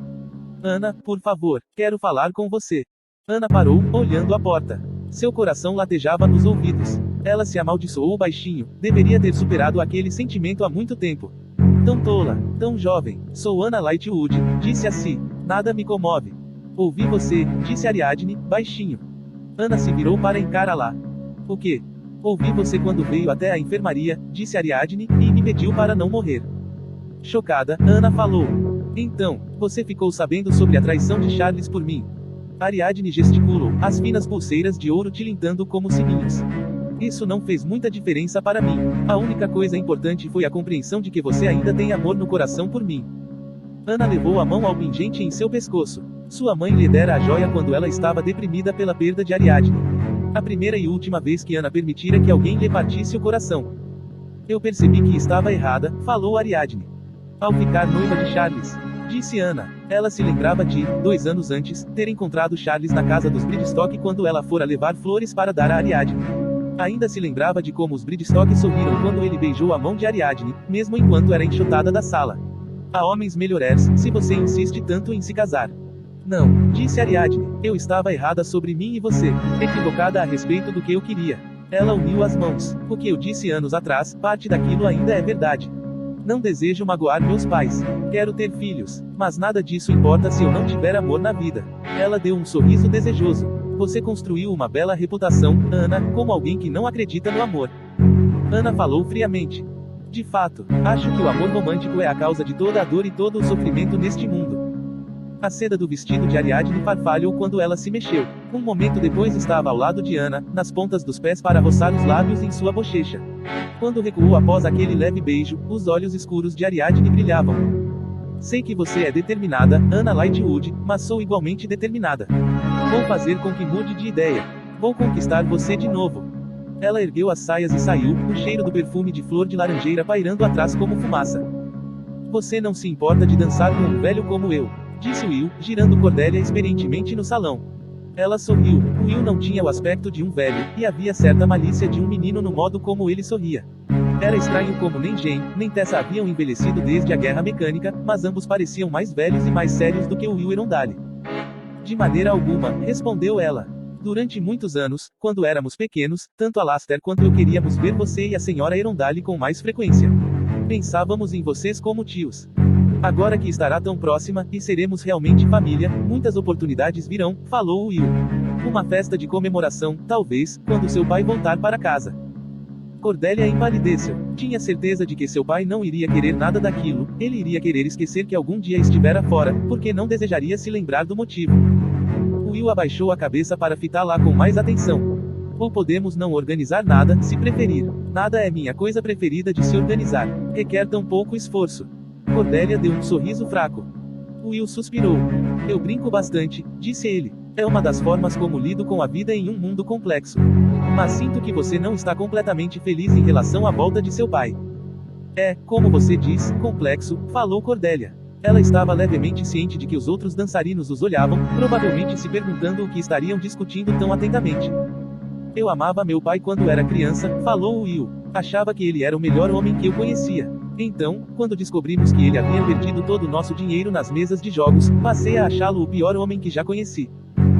[SPEAKER 1] Anna, por favor, quero falar com você. Anna parou, olhando a porta. Seu coração latejava nos ouvidos. Ela se amaldiçoou baixinho, deveria ter superado aquele sentimento há muito tempo. Tão tola, tão jovem, sou Anna Lightwood, disse a si. Nada me comove. Ouvi você, disse Ariadne, baixinho. Anna se virou para encará-la. O quê? Ouvi você quando veio até a enfermaria, disse Ariadne, e me pediu para não morrer. Chocada, Anna falou. Então, você ficou sabendo sobre a traição de Charles por mim? Ariadne gesticulou, as finas pulseiras de ouro tilintando como sininhos. Isso não fez muita diferença para mim. A única coisa importante foi a compreensão de que você ainda tem amor no coração por mim. Anna levou a mão ao pingente em seu pescoço. Sua mãe lhe dera a joia quando ela estava deprimida pela perda de Ariadne. A primeira e última vez que Ana permitira que alguém lhe partisse o coração. Eu percebi que estava errada, falou Ariadne. Ao ficar noiva de Charles, disse Ana. Ela se lembrava de, 2 anos antes, ter encontrado Charles na casa dos Bridgestock quando ela fora levar flores para dar a Ariadne. Ainda se lembrava de como os Bridgestock sorriram quando ele beijou a mão de Ariadne, mesmo enquanto era enxotada da sala. Há homens melhores, se você insiste tanto em se casar. Não, disse Ariadne, eu estava errada sobre mim e você, equivocada a respeito do que eu queria. Ela uniu as mãos. O que eu disse anos atrás, parte daquilo ainda é verdade. Não desejo magoar meus pais. Quero ter filhos, mas nada disso importa se eu não tiver amor na vida. Ela deu um sorriso desejoso. Você construiu uma bela reputação, Ana, como alguém que não acredita no amor. Ana falou friamente. De fato, acho que o amor romântico é a causa de toda a dor e todo o sofrimento neste mundo. A seda do vestido de Ariadne farfalhou quando ela se mexeu. Um momento depois estava ao lado de Ana, nas pontas dos pés para roçar os lábios em sua bochecha. Quando recuou após aquele leve beijo, os olhos escuros de Ariadne brilhavam. Sei que você é determinada, Ana Lightwood, mas sou igualmente determinada. Vou fazer com que mude de ideia. Vou conquistar você de novo. Ela ergueu as saias e saiu, o cheiro do perfume de flor de laranjeira pairando atrás como fumaça. Você não se importa de dançar com um velho como eu, disse Will, girando Cordélia experientemente no salão. Ela sorriu. Will não tinha o aspecto de um velho, e havia certa malícia de um menino no modo como ele sorria. Era estranho como nem Jane, nem Tessa haviam envelhecido desde a Guerra Mecânica, mas ambos pareciam mais velhos e mais sérios do que Will Erondale. De maneira alguma, respondeu ela. Durante muitos anos, quando éramos pequenos, tanto Alastair quanto eu queríamos ver você e a senhora Erondale com mais frequência. Pensávamos em vocês como tios. Agora que estará tão próxima, e seremos realmente família, muitas oportunidades virão, falou Will. Uma festa de comemoração, talvez, quando seu pai voltar para casa. Cordélia empalideceu. Tinha certeza de que seu pai não iria querer nada daquilo, ele iria querer esquecer que algum dia estivera fora, porque não desejaria se lembrar do motivo. Will abaixou a cabeça para fitá-la com mais atenção. Ou podemos não organizar nada, se preferir. Nada é minha coisa preferida de se organizar. Requer tão pouco esforço. Cordélia deu um sorriso fraco. Will suspirou. Eu brinco bastante, disse ele. É uma das formas como lido com a vida em um mundo complexo. Mas sinto que você não está completamente feliz em relação à volta de seu pai. É, como você diz, complexo, falou Cordélia. Ela estava levemente ciente de que os outros dançarinos os olhavam, provavelmente se perguntando o que estariam discutindo tão atentamente. Eu amava meu pai quando era criança, falou Will. Achava que ele era o melhor homem que eu conhecia. Então, quando descobrimos que ele havia perdido todo o nosso dinheiro nas mesas de jogos, passei a achá-lo o pior homem que já conheci.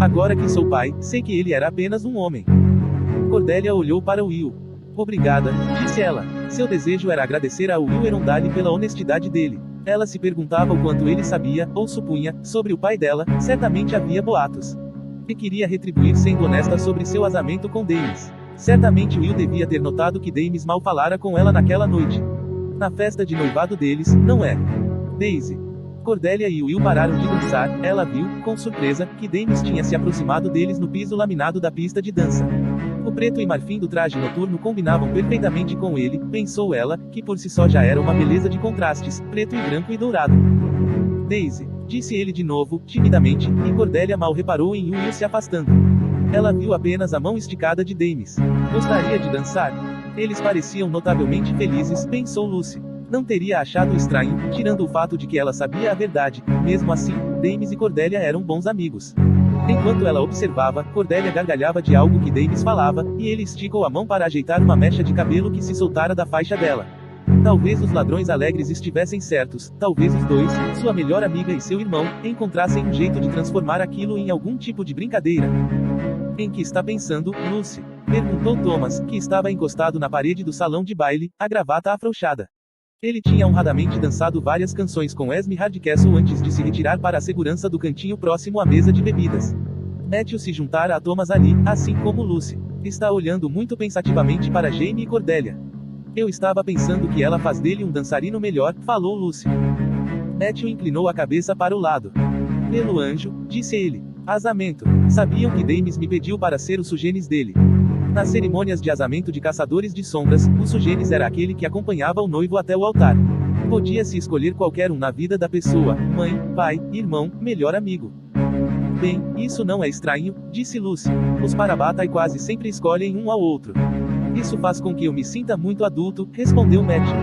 [SPEAKER 1] Agora que sou pai, sei que ele era apenas um homem. Cordélia olhou para Will. Obrigada, disse ela. Seu desejo era agradecer a Will Erondale pela honestidade dele. Ela se perguntava o quanto ele sabia, ou supunha, sobre o pai dela, certamente havia boatos. E queria retribuir sendo honesta sobre seu casamento com Dames. Certamente Will devia ter notado que Dames mal falara com ela naquela noite. Na festa de noivado deles, não é? Daisy. Cordélia e Will pararam de dançar, ela viu, com surpresa, que Dames tinha se aproximado deles no piso laminado da pista de dança. O preto e marfim do traje noturno combinavam perfeitamente com ele, pensou ela, que por si só já era uma beleza de contrastes, preto e branco e dourado. Daisy, disse ele de novo, timidamente, e Cordélia mal reparou em Will se afastando. Ela viu apenas a mão esticada de Dames. Gostaria de dançar? Eles pareciam notavelmente felizes, pensou Lucy. Não teria achado estranho, tirando o fato de que ela sabia a verdade. Mesmo assim, Dames e Cordélia eram bons amigos. Enquanto ela observava, Cordélia gargalhava de algo que Dames falava, e ele esticou a mão para ajeitar uma mecha de cabelo que se soltara da faixa dela. Talvez os ladrões alegres estivessem certos, talvez os dois, sua melhor amiga e seu irmão, encontrassem um jeito de transformar aquilo em algum tipo de brincadeira. Em que está pensando, Lucy? Perguntou Thomas, que estava encostado na parede do salão de baile, a gravata afrouxada. Ele tinha honradamente dançado várias canções com Esme Hardcastle antes de se retirar para a segurança do cantinho próximo à mesa de bebidas. Matthew se juntara a Thomas ali, assim como Lucy. Está olhando muito pensativamente para Jamie e Cordélia. Eu estava pensando que ela faz dele um dançarino melhor, falou Lucy. Matthew inclinou a cabeça para o lado. Pelo anjo, disse ele. Casamento. Sabiam que Dames me pediu para ser o sugênis dele. Nas cerimônias de casamento de caçadores de sombras, o sugênis era aquele que acompanhava o noivo até o altar. Podia-se escolher qualquer um na vida da pessoa, mãe, pai, irmão, melhor amigo. Bem, isso não é estranho, disse Lucy. Os Parabatai quase sempre escolhem um ao outro. Isso faz com que eu me sinta muito adulto, respondeu Matthew.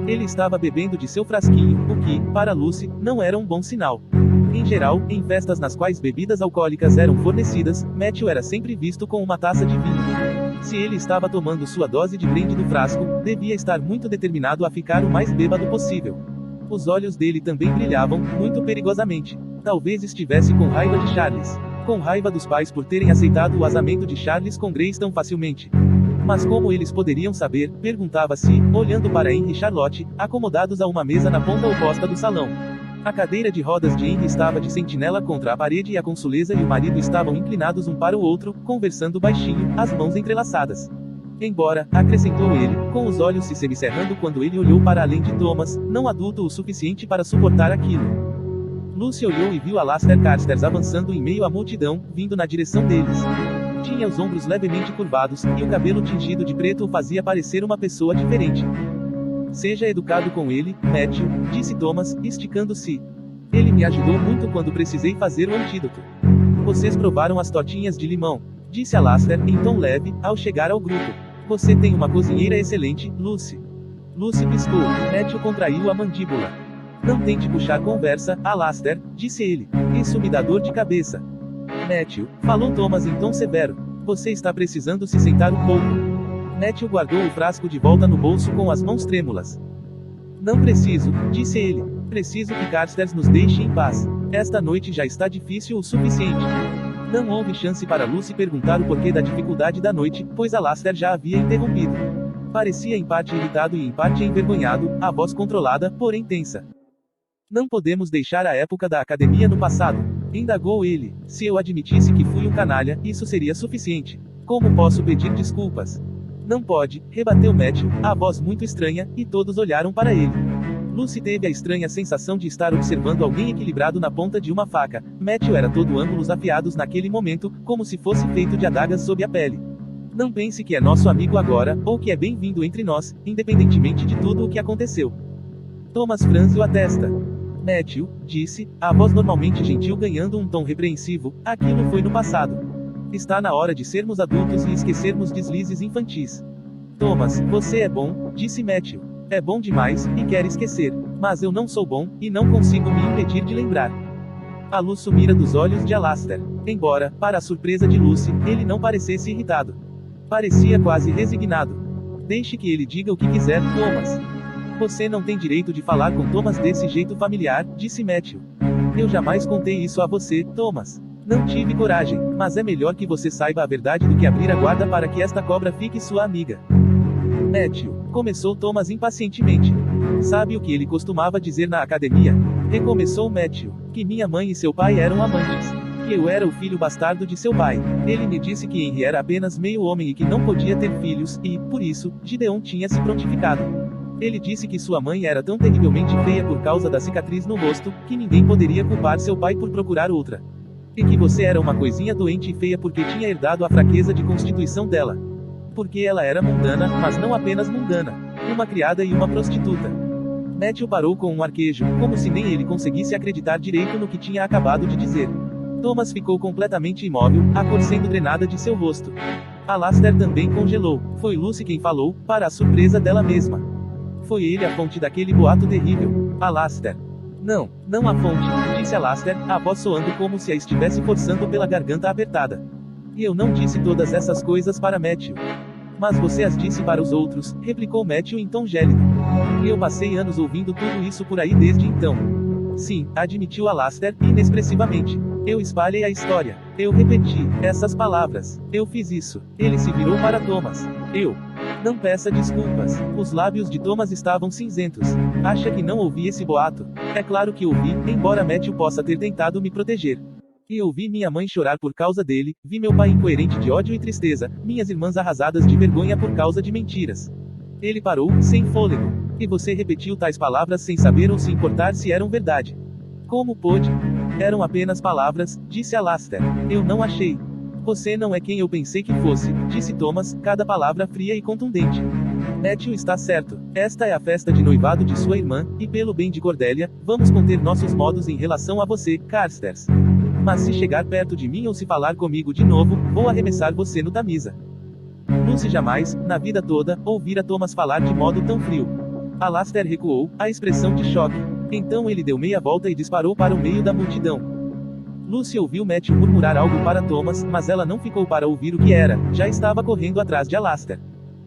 [SPEAKER 1] Ele estava bebendo de seu frasquinho, o que, para Lucy, não era um bom sinal. Em geral, em festas nas quais bebidas alcoólicas eram fornecidas, Matthew era sempre visto com uma taça de vinho. Se ele estava tomando sua dose de brandy do frasco, devia estar muito determinado a ficar o mais bêbado possível. Os olhos dele também brilhavam, muito perigosamente. Talvez estivesse com raiva de Charles. Com raiva dos pais por terem aceitado o casamento de Charles com Grace tão facilmente. Mas como eles poderiam saber, perguntava-se, olhando para Henry e Charlotte, acomodados a uma mesa na ponta oposta do salão. A cadeira de rodas de Henry estava de sentinela contra a parede e a consuleza e o marido estavam inclinados um para o outro, conversando baixinho, as mãos entrelaçadas. Embora, acrescentou ele, com os olhos se semicerrando quando ele olhou para além de Thomas, não adulto o suficiente para suportar aquilo. Lucy olhou e viu Alastair Carstairs avançando em meio à multidão, vindo na direção deles. Tinha os ombros levemente curvados, e o cabelo tingido de preto o fazia parecer uma pessoa diferente. Seja educado com ele, Matthew, disse Thomas, esticando-se. Ele me ajudou muito quando precisei fazer o antídoto. Vocês provaram as tortinhas de limão, disse Alastair, em tom leve, ao chegar ao grupo. Você tem uma cozinheira excelente, Lucy. Lucy piscou. Matthew contraiu a mandíbula. Não tente puxar conversa, Alastair, disse ele. Isso me dá dor de cabeça. Matthew, falou Thomas em tom severo. Você está precisando se sentar um pouco. Matthew guardou o frasco de volta no bolso com as mãos trêmulas. Não preciso, disse ele. Preciso que Carstairs nos deixe em paz. Esta noite já está difícil o suficiente. Não houve chance para Lucy perguntar o porquê da dificuldade da noite, pois Alastair já havia interrompido. Parecia em parte irritado e em parte envergonhado, a voz controlada, porém tensa. Não podemos deixar a época da academia no passado, indagou ele. Se eu admitisse que fui um canalha, isso seria suficiente. Como posso pedir desculpas? Não pode, rebateu Matthew, a voz muito estranha, e todos olharam para ele. Lucy teve a estranha sensação de estar observando alguém equilibrado na ponta de uma faca. Matthew era todo ângulos afiados naquele momento, como se fosse feito de adagas sob a pele. Não pense que é nosso amigo agora, ou que é bem-vindo entre nós, independentemente de tudo o que aconteceu. Thomas franziu a testa. Matthew, disse, a voz normalmente gentil ganhando um tom repreensivo, aquilo foi no passado. Está na hora de sermos adultos e esquecermos deslizes infantis. Thomas, você é bom, disse Matthew. É bom demais, e quer esquecer. Mas eu não sou bom, e não consigo me impedir de lembrar. A luz sumira dos olhos de Alastair. Embora, para a surpresa de Lucy, ele não parecesse irritado. Parecia quase resignado. Deixe que ele diga o que quiser, Thomas. Você não tem direito de falar com Thomas desse jeito familiar, disse Matthew. Eu jamais contei isso a você, Thomas. Não tive coragem, mas é melhor que você saiba a verdade do que abrir a guarda para que esta cobra fique sua amiga. Matthew, começou Thomas impacientemente. Sabe o que ele costumava dizer na academia? Recomeçou Matthew. Que minha mãe e seu pai eram amantes. Que eu era o filho bastardo de seu pai. Ele me disse que Henry era apenas meio homem e que não podia ter filhos, e, por isso, Gideon tinha se prontificado. Ele disse que sua mãe era tão terrivelmente feia por causa da cicatriz no rosto, que ninguém poderia culpar seu pai por procurar outra. E que você era uma coisinha doente e feia porque tinha herdado a fraqueza de constituição dela. Porque ela era mundana, mas não apenas mundana. Uma criada e uma prostituta. Matthew parou com um arquejo, como se nem ele conseguisse acreditar direito no que tinha acabado de dizer. Thomas ficou completamente imóvel, a cor sendo drenada de seu rosto. Alastair também congelou. Foi Lucy quem falou, para a surpresa dela mesma. Foi ele a fonte daquele boato terrível. Alastair. Não, não a fonte, disse Alastair, a voz soando como se a estivesse forçando pela garganta apertada. E eu não disse todas essas coisas para Matthew. Mas você as disse para os outros, replicou Matthew em tom gélido. E eu passei anos ouvindo tudo isso por aí desde então. Sim, admitiu Alastair, inexpressivamente. Eu espalhei a história. Eu repeti essas palavras. Eu fiz isso. Ele se virou para Thomas. Eu. Não peça desculpas. Os lábios de Thomas estavam cinzentos. Acha que não ouvi esse boato? É claro que ouvi, embora Matthew possa ter tentado me proteger. E eu vi minha mãe chorar por causa dele, vi meu pai incoerente de ódio e tristeza, minhas irmãs arrasadas de vergonha por causa de mentiras. Ele parou, sem fôlego. E você repetiu tais palavras sem saber ou se importar se eram verdade. Como pôde? Eram apenas palavras, disse Alastair. Eu não achei. Você não é quem eu pensei que fosse, disse Thomas, cada palavra fria e contundente. Matthew está certo. Esta é a festa de noivado de sua irmã, e pelo bem de Cordélia, vamos conter nossos modos em relação a você, Carstairs. Mas se chegar perto de mim ou se falar comigo de novo, vou arremessar você no Tamisa. Lucy jamais, na vida toda, ouvira Thomas falar de modo tão frio. Alastair recuou, a expressão de choque. Então ele deu meia volta e disparou para o meio da multidão. Lucy ouviu Matthew murmurar algo para Thomas, mas ela não ficou para ouvir o que era, já estava correndo atrás de Alastair.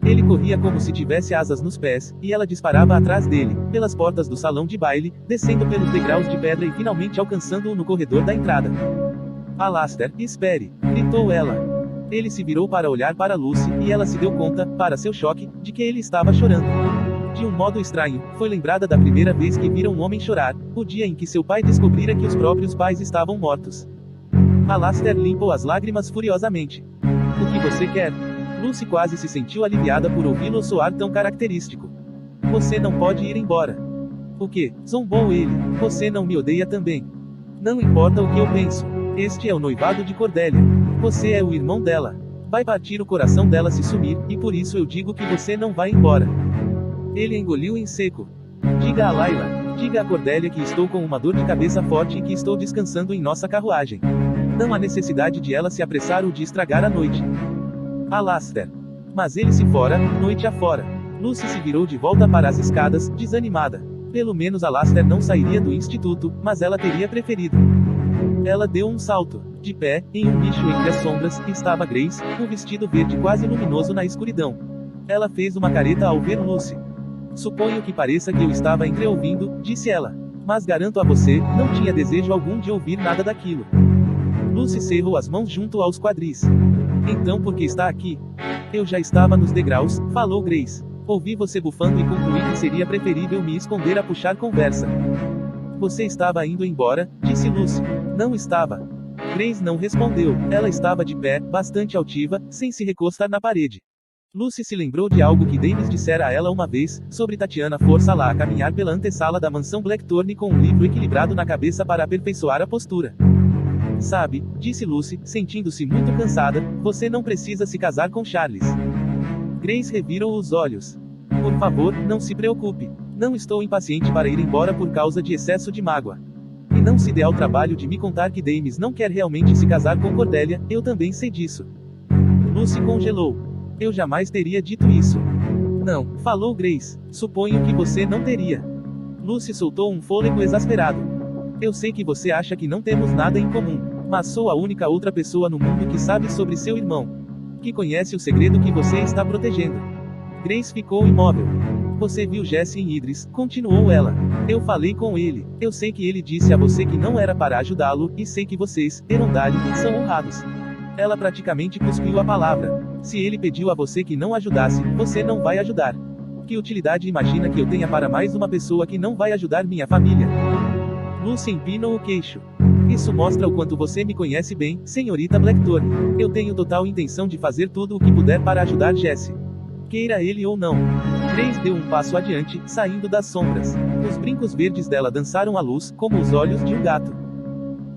[SPEAKER 1] Ele corria como se tivesse asas nos pés, e ela disparava atrás dele, pelas portas do salão de baile, descendo pelos degraus de pedra e finalmente alcançando-o no corredor da entrada. Alastair, espere! Gritou ela. Ele se virou para olhar para Lucy, e ela se deu conta, para seu choque, de que ele estava chorando. De um modo estranho, foi lembrada da primeira vez que vira um homem chorar, o dia em que seu pai descobrira que os próprios pais estavam mortos. Alastair limpou as lágrimas furiosamente. O que você quer? Lucy quase se sentiu aliviada por ouvi-lo soar tão característico. Você não pode ir embora. O que? Zombou ele. Você não me odeia também. Não importa o que eu penso. Este é o noivado de Cordelia. Você é o irmão dela. Vai partir o coração dela se sumir, e por isso eu digo que você não vai embora. Ele engoliu em seco. Diga a Layla. Diga a Cordelia que estou com uma dor de cabeça forte e que estou descansando em nossa carruagem. Não há necessidade de ela se apressar ou de estragar a noite. Alastair. Mas ele se fora, noite afora. Lucy se virou de volta para as escadas, desanimada. Pelo menos Alastair não sairia do instituto, mas ela teria preferido. Ela deu um salto. De pé, em um nicho entre as sombras, estava Grace, um vestido verde quase luminoso na escuridão. Ela fez uma careta ao ver Lucy. Suponho que pareça que eu estava entreouvindo, disse ela. Mas garanto a você, não tinha desejo algum de ouvir nada daquilo. Lucy cerrou as mãos junto aos quadris. Então por que está aqui? Eu já estava nos degraus, falou Grace. Ouvi você bufando e concluí que seria preferível me esconder a puxar conversa. Você estava indo embora, disse Lucy. Não estava. Grace não respondeu, ela estava de pé, bastante altiva, sem se recostar na parede. Lucy se lembrou de algo que Davis dissera a ela uma vez, sobre Tatiana forçá-la a caminhar pela antessala da mansão Blackthorne com um livro equilibrado na cabeça para aperfeiçoar a postura. Sabe, disse Lucy, sentindo-se muito cansada, você não precisa se casar com Charles. Grace revirou os olhos. Por favor, não se preocupe. Não estou impaciente para ir embora por causa de excesso de mágoa. E não se dê ao trabalho de me contar que Davis não quer realmente se casar com Cordelia, eu também sei disso. Lucy congelou. Eu jamais teria dito isso. Não, falou Grace. Suponho que você não teria. Lucy soltou um fôlego exasperado. Eu sei que você acha que não temos nada em comum, mas sou a única outra pessoa no mundo que sabe sobre seu irmão. Que conhece o segredo que você está protegendo. Grace ficou imóvel. Você viu Jesse em Idris, continuou ela. Eu falei com ele. Eu sei que ele disse a você que não era para ajudá-lo, e sei que vocês, Erondale, são honrados. Ela praticamente cuspiu a palavra. Se ele pediu a você que não ajudasse, você não vai ajudar. Que utilidade imagina que eu tenha para mais uma pessoa que não vai ajudar minha família? Lucy empinou o queixo. Isso mostra o quanto você me conhece bem, senhorita Blackthorne. Eu tenho total intenção de fazer tudo o que puder para ajudar Jesse. Queira ele ou não. Grace deu um passo adiante, saindo das sombras. Os brincos verdes dela dançaram à luz, como os olhos de um gato.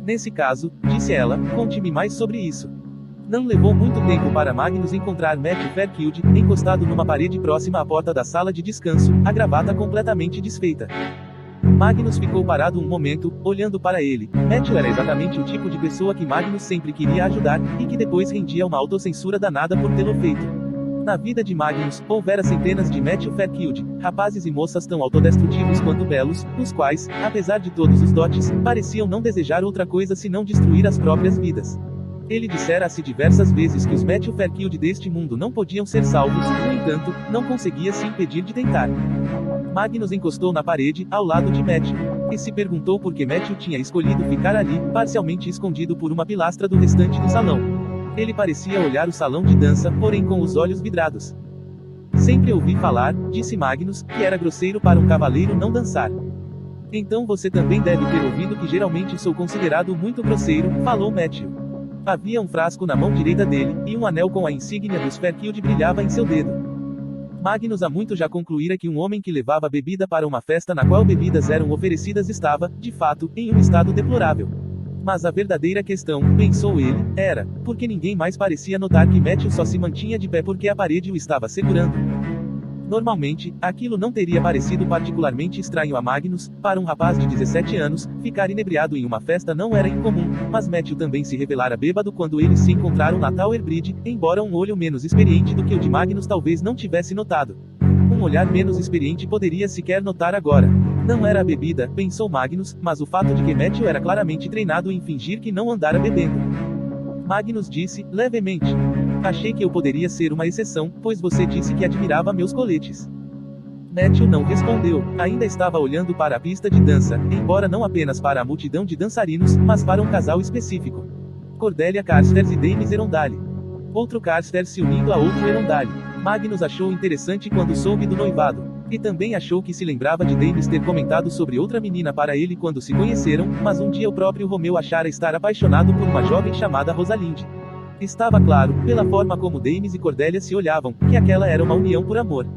[SPEAKER 1] Nesse caso, disse ela, conte-me mais sobre isso. Não levou muito tempo para Magnus encontrar Matthew Fairfield, encostado numa parede próxima à porta da sala de descanso, a gravata completamente desfeita. Magnus ficou parado um momento, olhando para ele. Matthew era exatamente o tipo de pessoa que Magnus sempre queria ajudar, e que depois rendia uma autocensura danada por tê-lo feito. Na vida de Magnus, houvera centenas de Matthew Fairfield, rapazes e moças tão autodestrutivos quanto belos, os quais, apesar de todos os dotes, pareciam não desejar outra coisa senão destruir as próprias vidas. Ele dissera a si diversas vezes que os Matthew Fairfield deste mundo não podiam ser salvos, no entanto, não conseguia se impedir de tentar. Magnus encostou na parede, ao lado de Matthew, e se perguntou por que Matthew tinha escolhido ficar ali, parcialmente escondido por uma pilastra do restante do salão. Ele parecia olhar o salão de dança, porém com os olhos vidrados. Sempre ouvi falar, disse Magnus, que era grosseiro para um cavaleiro não dançar. Então você também deve ter ouvido que geralmente sou considerado muito grosseiro, falou Matthew. Havia um frasco na mão direita dele, e um anel com a insígnia dos Fairfield brilhava em seu dedo. Magnus há muito já concluíra que um homem que levava bebida para uma festa na qual bebidas eram oferecidas estava, de fato, em um estado deplorável. Mas a verdadeira questão, pensou ele, era, porque ninguém mais parecia notar que Matthew só se mantinha de pé porque a parede o estava segurando. Normalmente, aquilo não teria parecido particularmente estranho a Magnus. Para um rapaz de 17 anos, ficar inebriado em uma festa não era incomum, mas Matthew também se revelara bêbado quando eles se encontraram na Tower Bridge, embora um olho menos experiente do que o de Magnus talvez não tivesse notado. Um olhar menos experiente poderia sequer notar agora. Não era a bebida, pensou Magnus, mas o fato de que Matthew era claramente treinado em fingir que não andara bebendo. Magnus disse, levemente. Achei que eu poderia ser uma exceção, pois você disse que admirava meus coletes. Matthew não respondeu. Ainda estava olhando para a pista de dança, embora não apenas para a multidão de dançarinos, mas para um casal específico. Cordelia Carstairs e Daemis Erondale. Outro Carstairs se unindo a outro Erondale. Magnus achou interessante quando soube do noivado. E também achou que se lembrava de Daemis ter comentado sobre outra menina para ele quando se conheceram, mas um dia o próprio Romeu achara estar apaixonado por uma jovem chamada Rosalind. Estava claro, pela forma como Daemis e Cordelia se olhavam, que aquela era uma união por amor.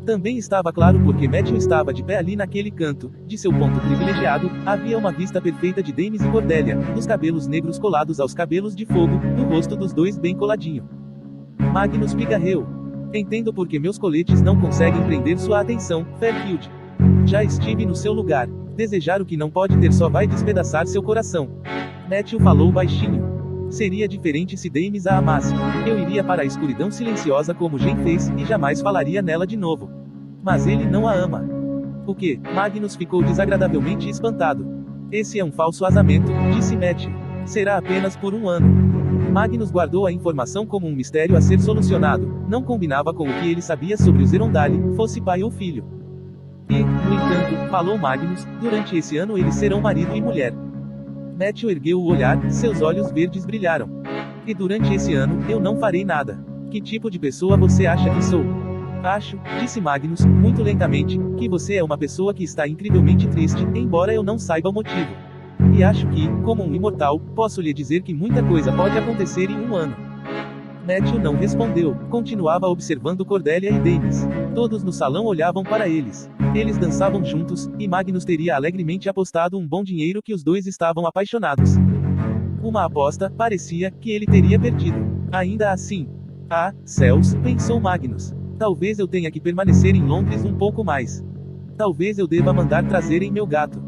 [SPEAKER 1] Também estava claro porque Matthew estava de pé ali naquele canto, de seu ponto privilegiado, havia uma vista perfeita de Daemis e Cordelia, dos cabelos negros colados aos cabelos de fogo, do rosto dos dois bem coladinho. Magnus pigarreou. Entendo porque meus coletes não conseguem prender sua atenção, Fairfield. Já estive no seu lugar. Desejar o que não pode ter só vai despedaçar seu coração. Matthew falou baixinho. Seria diferente se Daemis a amasse. Eu iria para a escuridão silenciosa como Jen fez, e jamais falaria nela de novo. Mas ele não a ama. O quê? Magnus ficou desagradavelmente espantado. Esse é um falso casamento, disse Matthew. Será apenas por um ano. Magnus guardou a informação como um mistério a ser solucionado, não combinava com o que ele sabia sobre os Erondale, fosse pai ou filho. E, no entanto, falou Magnus, durante esse ano eles serão marido e mulher. Matthew ergueu o olhar, seus olhos verdes brilharam. E durante esse ano, eu não farei nada. Que tipo de pessoa você acha que sou? Acho, disse Magnus, muito lentamente, que você é uma pessoa que está incrivelmente triste, embora eu não saiba o motivo. E acho que, como um imortal, posso lhe dizer que muita coisa pode acontecer em um ano. Matthew não respondeu, continuava observando Cordelia e Daemis. Todos no salão olhavam para eles. Eles dançavam juntos, e Magnus teria alegremente apostado um bom dinheiro que os dois estavam apaixonados. Uma aposta, parecia, que ele teria perdido. Ainda assim. Ah, céus, pensou Magnus. Talvez eu tenha que permanecer em Londres um pouco mais. Talvez eu deva mandar trazerem meu gato.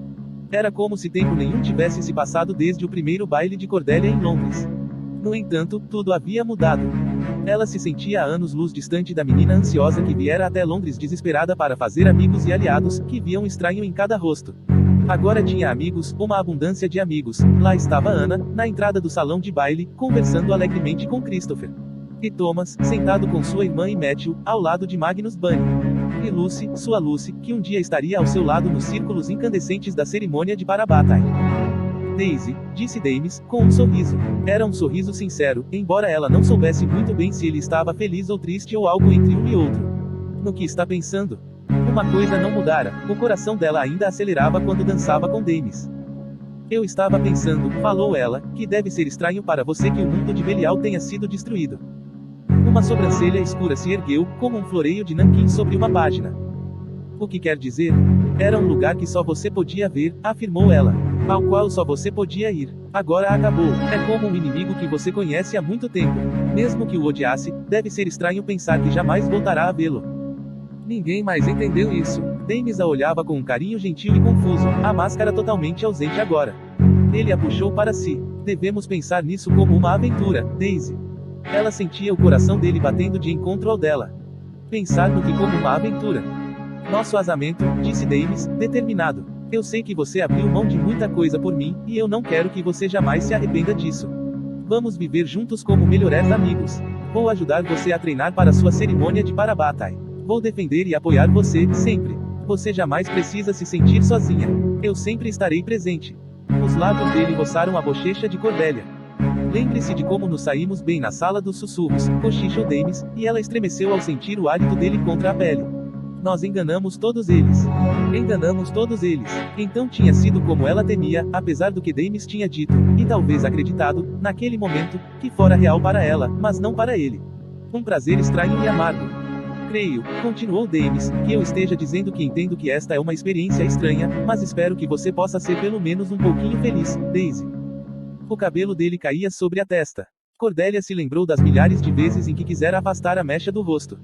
[SPEAKER 1] Era como se tempo nenhum tivesse se passado desde o primeiro baile de Cordelia em Londres. No entanto, tudo havia mudado. Ela se sentia há anos-luz distante da menina ansiosa que viera até Londres desesperada para fazer amigos e aliados, que viam estranho em cada rosto. Agora tinha amigos, uma abundância de amigos. Lá estava Anna, na entrada do salão de baile, conversando alegremente com Christopher. E Thomas, sentado com sua irmã e Matthew, ao lado de Magnus Bunny. E Lucy, sua Lucy, que um dia estaria ao seu lado nos círculos incandescentes da cerimônia de Parabatai. Daisy, disse Daemis, com um sorriso. Era um sorriso sincero, embora ela não soubesse muito bem se ele estava feliz ou triste ou algo entre um e outro. No que está pensando? Uma coisa não mudara, o coração dela ainda acelerava quando dançava com Daemis. Eu estava pensando, falou ela, que deve ser estranho para você que o mundo de Belial tenha sido destruído. Uma sobrancelha escura se ergueu, como um floreio de nanquim sobre uma página. O que quer dizer? Era um lugar que só você podia ver, afirmou ela. Ao qual só você podia ir. Agora acabou. É como um inimigo que você conhece há muito tempo. Mesmo que o odiasse, deve ser estranho pensar que jamais voltará a vê-lo. Ninguém mais entendeu isso. Daemis a olhava com um carinho gentil e confuso, a máscara totalmente ausente agora. Ele a puxou para si. Devemos pensar nisso como uma aventura, Daisy. Ela sentia o coração dele batendo de encontro ao dela. Pensar no que como uma aventura. Nosso casamento, disse Daemis, determinado. Eu sei que você abriu mão de muita coisa por mim, e eu não quero que você jamais se arrependa disso. Vamos viver juntos como melhores amigos. Vou ajudar você a treinar para sua cerimônia de Parabatai. Vou defender e apoiar você, sempre. Você jamais precisa se sentir sozinha. Eu sempre estarei presente. Os lábios dele roçaram a bochecha de Cordelia. Lembre-se de como nos saímos bem na sala dos sussurros, cochichou Daemis, e ela estremeceu ao sentir o hálito dele contra a pele. Nós enganamos todos eles. Enganamos todos eles. Então tinha sido como ela temia, apesar do que Daemis tinha dito, e talvez acreditado, naquele momento, que fora real para ela, mas não para ele. Um prazer estranho e amargo. Creio, continuou Daemis, que eu esteja dizendo que entendo que esta é uma experiência estranha, mas espero que você possa ser pelo menos um pouquinho feliz, Daisy. O cabelo dele caía sobre a testa. Cordelia se lembrou das milhares de vezes em que quisera afastar a mecha do rosto.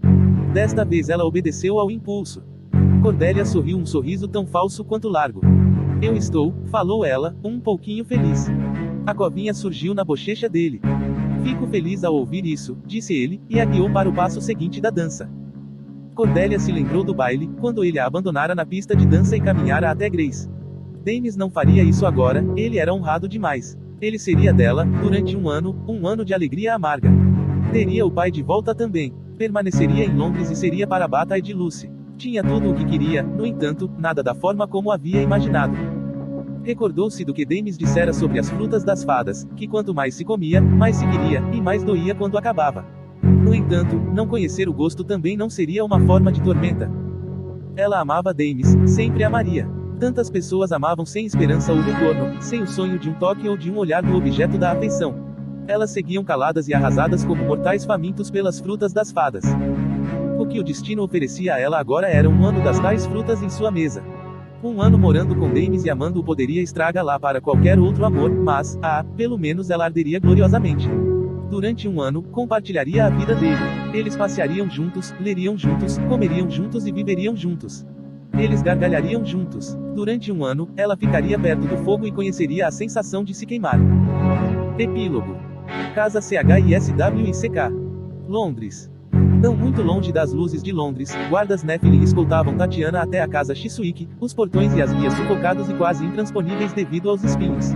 [SPEAKER 1] Desta vez ela obedeceu ao impulso. Cordélia sorriu um sorriso tão falso quanto largo. Eu estou, falou ela, um pouquinho feliz. A covinha surgiu na bochecha dele. Fico feliz ao ouvir isso, disse ele, e a guiou para o passo seguinte da dança. Cordélia se lembrou do baile, quando ele a abandonara na pista de dança e caminhara até Grace. Dames não faria isso agora, ele era honrado demais. Ele seria dela, durante um ano de alegria amarga. Teria o pai de volta também. Permaneceria em Londres e seria para Bata e de Lucy. Tinha tudo o que queria, no entanto, nada da forma como havia imaginado. Recordou-se do que Dames dissera sobre as frutas das fadas, que quanto mais se comia, mais se queria, e mais doía quando acabava. No entanto, não conhecer o gosto também não seria uma forma de tormenta. Ela amava Dames, sempre amaria. Tantas pessoas amavam sem esperança ou retorno, sem o sonho de um toque ou de um olhar do objeto da afeição. Elas seguiam caladas e arrasadas como mortais famintos pelas frutas das fadas. O que o destino oferecia a ela agora era um ano das tais frutas em sua mesa. Um ano morando com Dames e amando-o poderia estragar-lá para qualquer outro amor, mas, pelo menos ela arderia gloriosamente. Durante um ano, compartilharia a vida dele. Eles passeariam juntos, leriam juntos, comeriam juntos e viveriam juntos. Eles gargalhariam juntos. Durante um ano, ela ficaria perto do fogo e conheceria a sensação de se queimar. Epílogo. Casa CHISWICK. Londres. Não muito longe das luzes de Londres, guardas Nephilim escoltavam Tatiana até a casa Chiswick, os portões e as vias sufocados e quase intransponíveis devido aos espinhos.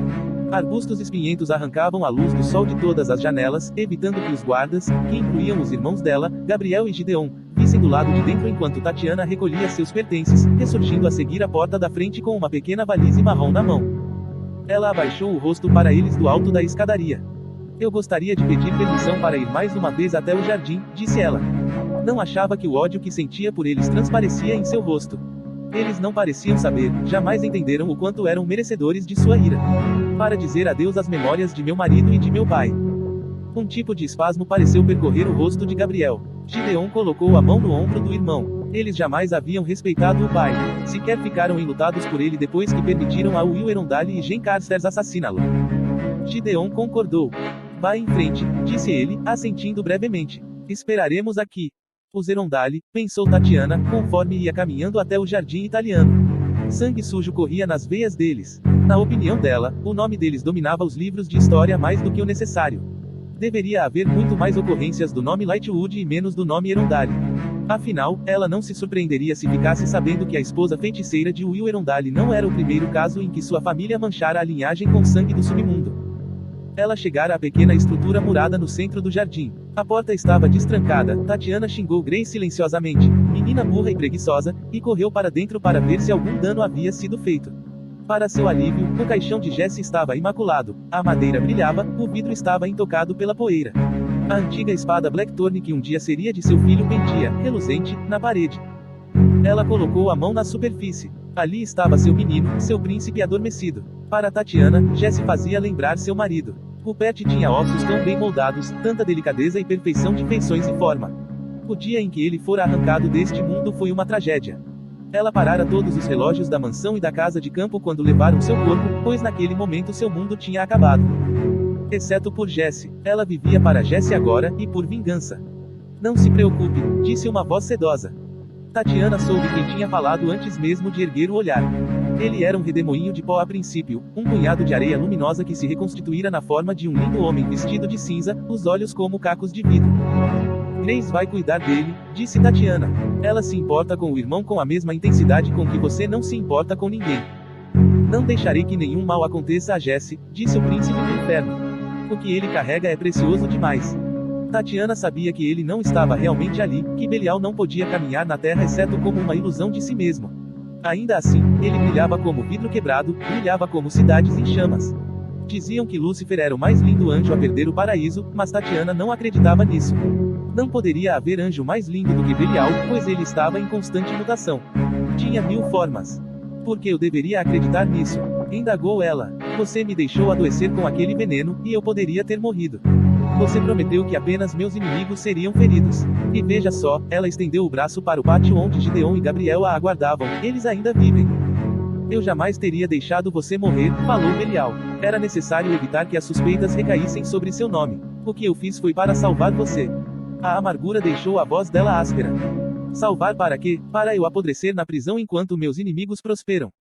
[SPEAKER 1] Arbustos espinhentos arrancavam a luz do sol de todas as janelas, evitando que os guardas, que incluíam os irmãos dela, Gabriel e Gideon, vissem do lado de dentro enquanto Tatiana recolhia seus pertences, ressurgindo a seguir a porta da frente com uma pequena valise marrom na mão. Ela abaixou o rosto para eles do alto da escadaria. Eu gostaria de pedir permissão para ir mais uma vez até o jardim, disse ela. Não achava que o ódio que sentia por eles transparecia em seu rosto. Eles não pareciam saber, jamais entenderam o quanto eram merecedores de sua ira. Para dizer adeus às memórias de meu marido e de meu pai. Um tipo de espasmo pareceu percorrer o rosto de Gabriel. Gideon colocou a mão no ombro do irmão. Eles jamais haviam respeitado o pai. Sequer ficaram enlutados por ele depois que permitiram a Will Erondale e Jen Carstairs assassiná-lo. Gideon concordou. Vá em frente, disse ele, assentindo brevemente. Esperaremos aqui. Os Erondale, pensou Tatiana, conforme ia caminhando até o jardim italiano. Sangue sujo corria nas veias deles. Na opinião dela, o nome deles dominava os livros de história mais do que o necessário. Deveria haver muito mais ocorrências do nome Lightwood e menos do nome Erondale. Afinal, ela não se surpreenderia se ficasse sabendo que a esposa feiticeira de Will Erondale não era o primeiro caso em que sua família manchara a linhagem com sangue do submundo. Ela chegara à pequena estrutura murada no centro do jardim. A porta estava destrancada. Tatiana xingou Grace silenciosamente, menina burra e preguiçosa, e correu para dentro para ver se algum dano havia sido feito. Para seu alívio, o caixão de Jesse estava imaculado. A madeira brilhava, o vidro estava intocado pela poeira. A antiga espada Blackthorn que um dia seria de seu filho pendia, reluzente, na parede. Ela colocou a mão na superfície. Ali estava seu menino, seu príncipe adormecido. Para Tatiana, Jesse fazia lembrar seu marido. O pet tinha ossos tão bem moldados, tanta delicadeza e perfeição de feições e forma. O dia em que ele fora arrancado deste mundo foi uma tragédia. Ela parara todos os relógios da mansão e da casa de campo quando levaram seu corpo, pois naquele momento seu mundo tinha acabado. Exceto por Jesse. Ela vivia para Jesse agora, e por vingança. Não se preocupe, disse uma voz sedosa. Tatiana soube quem tinha falado antes mesmo de erguer o olhar. Ele era um redemoinho de pó a princípio, um punhado de areia luminosa que se reconstituíra na forma de um lindo homem vestido de cinza, os olhos como cacos de vidro. Grace vai cuidar dele, disse Tatiana. Ela se importa com o irmão com a mesma intensidade com que você não se importa com ninguém. Não deixarei que nenhum mal aconteça a Jesse, disse o príncipe do inferno. O que ele carrega é precioso demais. Tatiana sabia que ele não estava realmente ali, que Belial não podia caminhar na terra exceto como uma ilusão de si mesmo. Ainda assim, ele brilhava como vidro quebrado, brilhava como cidades em chamas. Diziam que Lúcifer era o mais lindo anjo a perder o paraíso, mas Tatiana não acreditava nisso. Não poderia haver anjo mais lindo do que Belial, pois ele estava em constante mutação. Tinha 1000 formas. Por que eu deveria acreditar nisso? Indagou ela. Você me deixou adoecer com aquele veneno, e eu poderia ter morrido. Você prometeu que apenas meus inimigos seriam feridos. E veja só, ela estendeu o braço para o pátio onde Gideon e Gabriel a aguardavam. Eles ainda vivem. Eu jamais teria deixado você morrer, falou Belial. Era necessário evitar que as suspeitas recaíssem sobre seu nome. O que eu fiz foi para salvar você. A amargura deixou a voz dela áspera. Salvar para quê? Para eu apodrecer na prisão enquanto meus inimigos prosperam.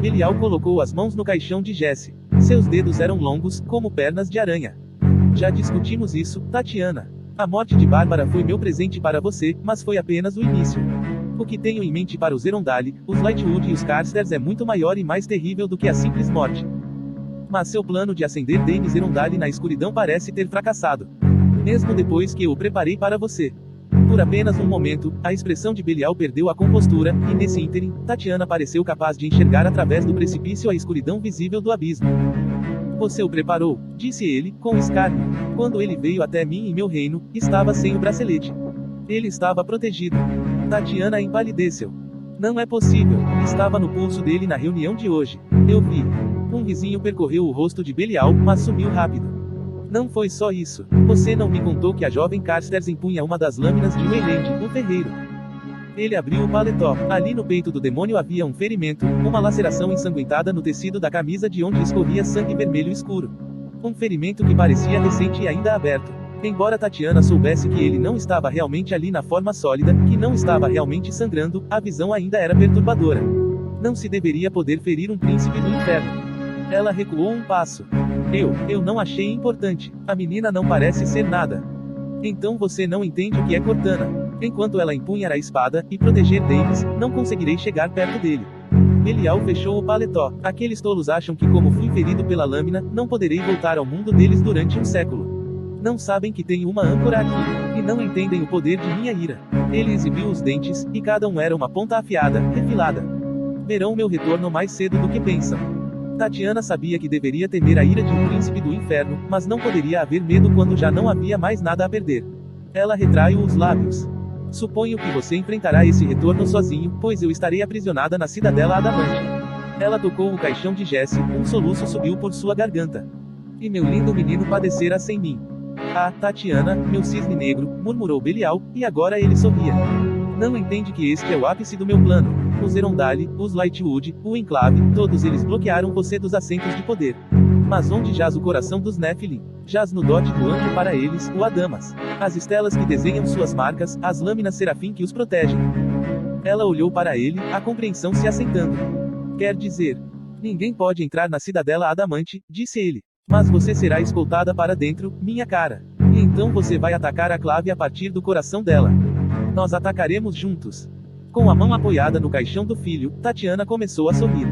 [SPEAKER 1] Belial colocou as mãos no caixão de Jesse. Seus dedos eram longos, como pernas de aranha. Já discutimos isso, Tatiana. A morte de Bárbara foi meu presente para você, mas foi apenas o início. O que tenho em mente para os Erondale, os Lightwood e os Carsters é muito maior e mais terrível do que a simples morte. Mas seu plano de acender Daemis Erondale na escuridão parece ter fracassado. Mesmo depois que eu o preparei para você. Por apenas um momento, a expressão de Belial perdeu a compostura, e nesse ínterim, Tatiana pareceu capaz de enxergar através do precipício a escuridão visível do abismo. Você o preparou, disse ele, com escárnio. Quando ele veio até mim em meu reino, estava sem o bracelete. Ele estava protegido. Tatiana empalideceu. Não é possível, estava no pulso dele na reunião de hoje. Eu vi. Um risinho percorreu o rosto de Belial, mas sumiu rápido. Não foi só isso. Você não me contou que a jovem Carsters empunha uma das lâminas de Wayland, o ferreiro. Ele abriu o paletó. Ali no peito do demônio havia um ferimento, uma laceração ensanguentada no tecido da camisa de onde escorria sangue vermelho escuro. Um ferimento que parecia recente e ainda aberto. Embora Tatiana soubesse que ele não estava realmente ali na forma sólida, que não estava realmente sangrando, a visão ainda era perturbadora. Não se deveria poder ferir um príncipe do inferno. Ela recuou um passo. Eu não achei importante. A menina não parece ser nada. Então você não entende o que é Cortana. Enquanto ela empunhar a espada, e proteger Daemis, não conseguirei chegar perto dele. Belial fechou o paletó. Aqueles tolos acham que como fui ferido pela lâmina, não poderei voltar ao mundo deles durante um século. Não sabem que tenho uma âncora aqui, e não entendem o poder de minha ira. Ele exibiu os dentes, e cada um era uma ponta afiada, refilada. Verão meu retorno mais cedo do que pensam. Tatiana sabia que deveria temer a ira de um príncipe do inferno, mas não poderia haver medo quando já não havia mais nada a perder. Ela retraiu os lábios. Suponho que você enfrentará esse retorno sozinho, pois eu estarei aprisionada na cidadela Adamante. Ela tocou o caixão de Jesse, um soluço subiu por sua garganta. E meu lindo menino padecerá sem mim. Ah, Tatiana, meu cisne negro, murmurou Belial, e agora ele sorria. Não entende que este é o ápice do meu plano. Os Erondale, os Lightwood, o Enclave, todos eles bloquearam você dos assentos de poder. Mas onde jaz o coração dos Nephilim? Jaz no dote do anjo para eles, o Adamas. As estelas que desenham suas marcas, as lâminas serafim que os protegem. Ela olhou para ele, a compreensão se assentando. Quer dizer, ninguém pode entrar na cidadela Adamante, disse ele. Mas você será escoltada para dentro, minha cara. E então você vai atacar a clave a partir do coração dela. Nós atacaremos juntos. Com a mão apoiada no caixão do filho, Tatiana começou a sorrir.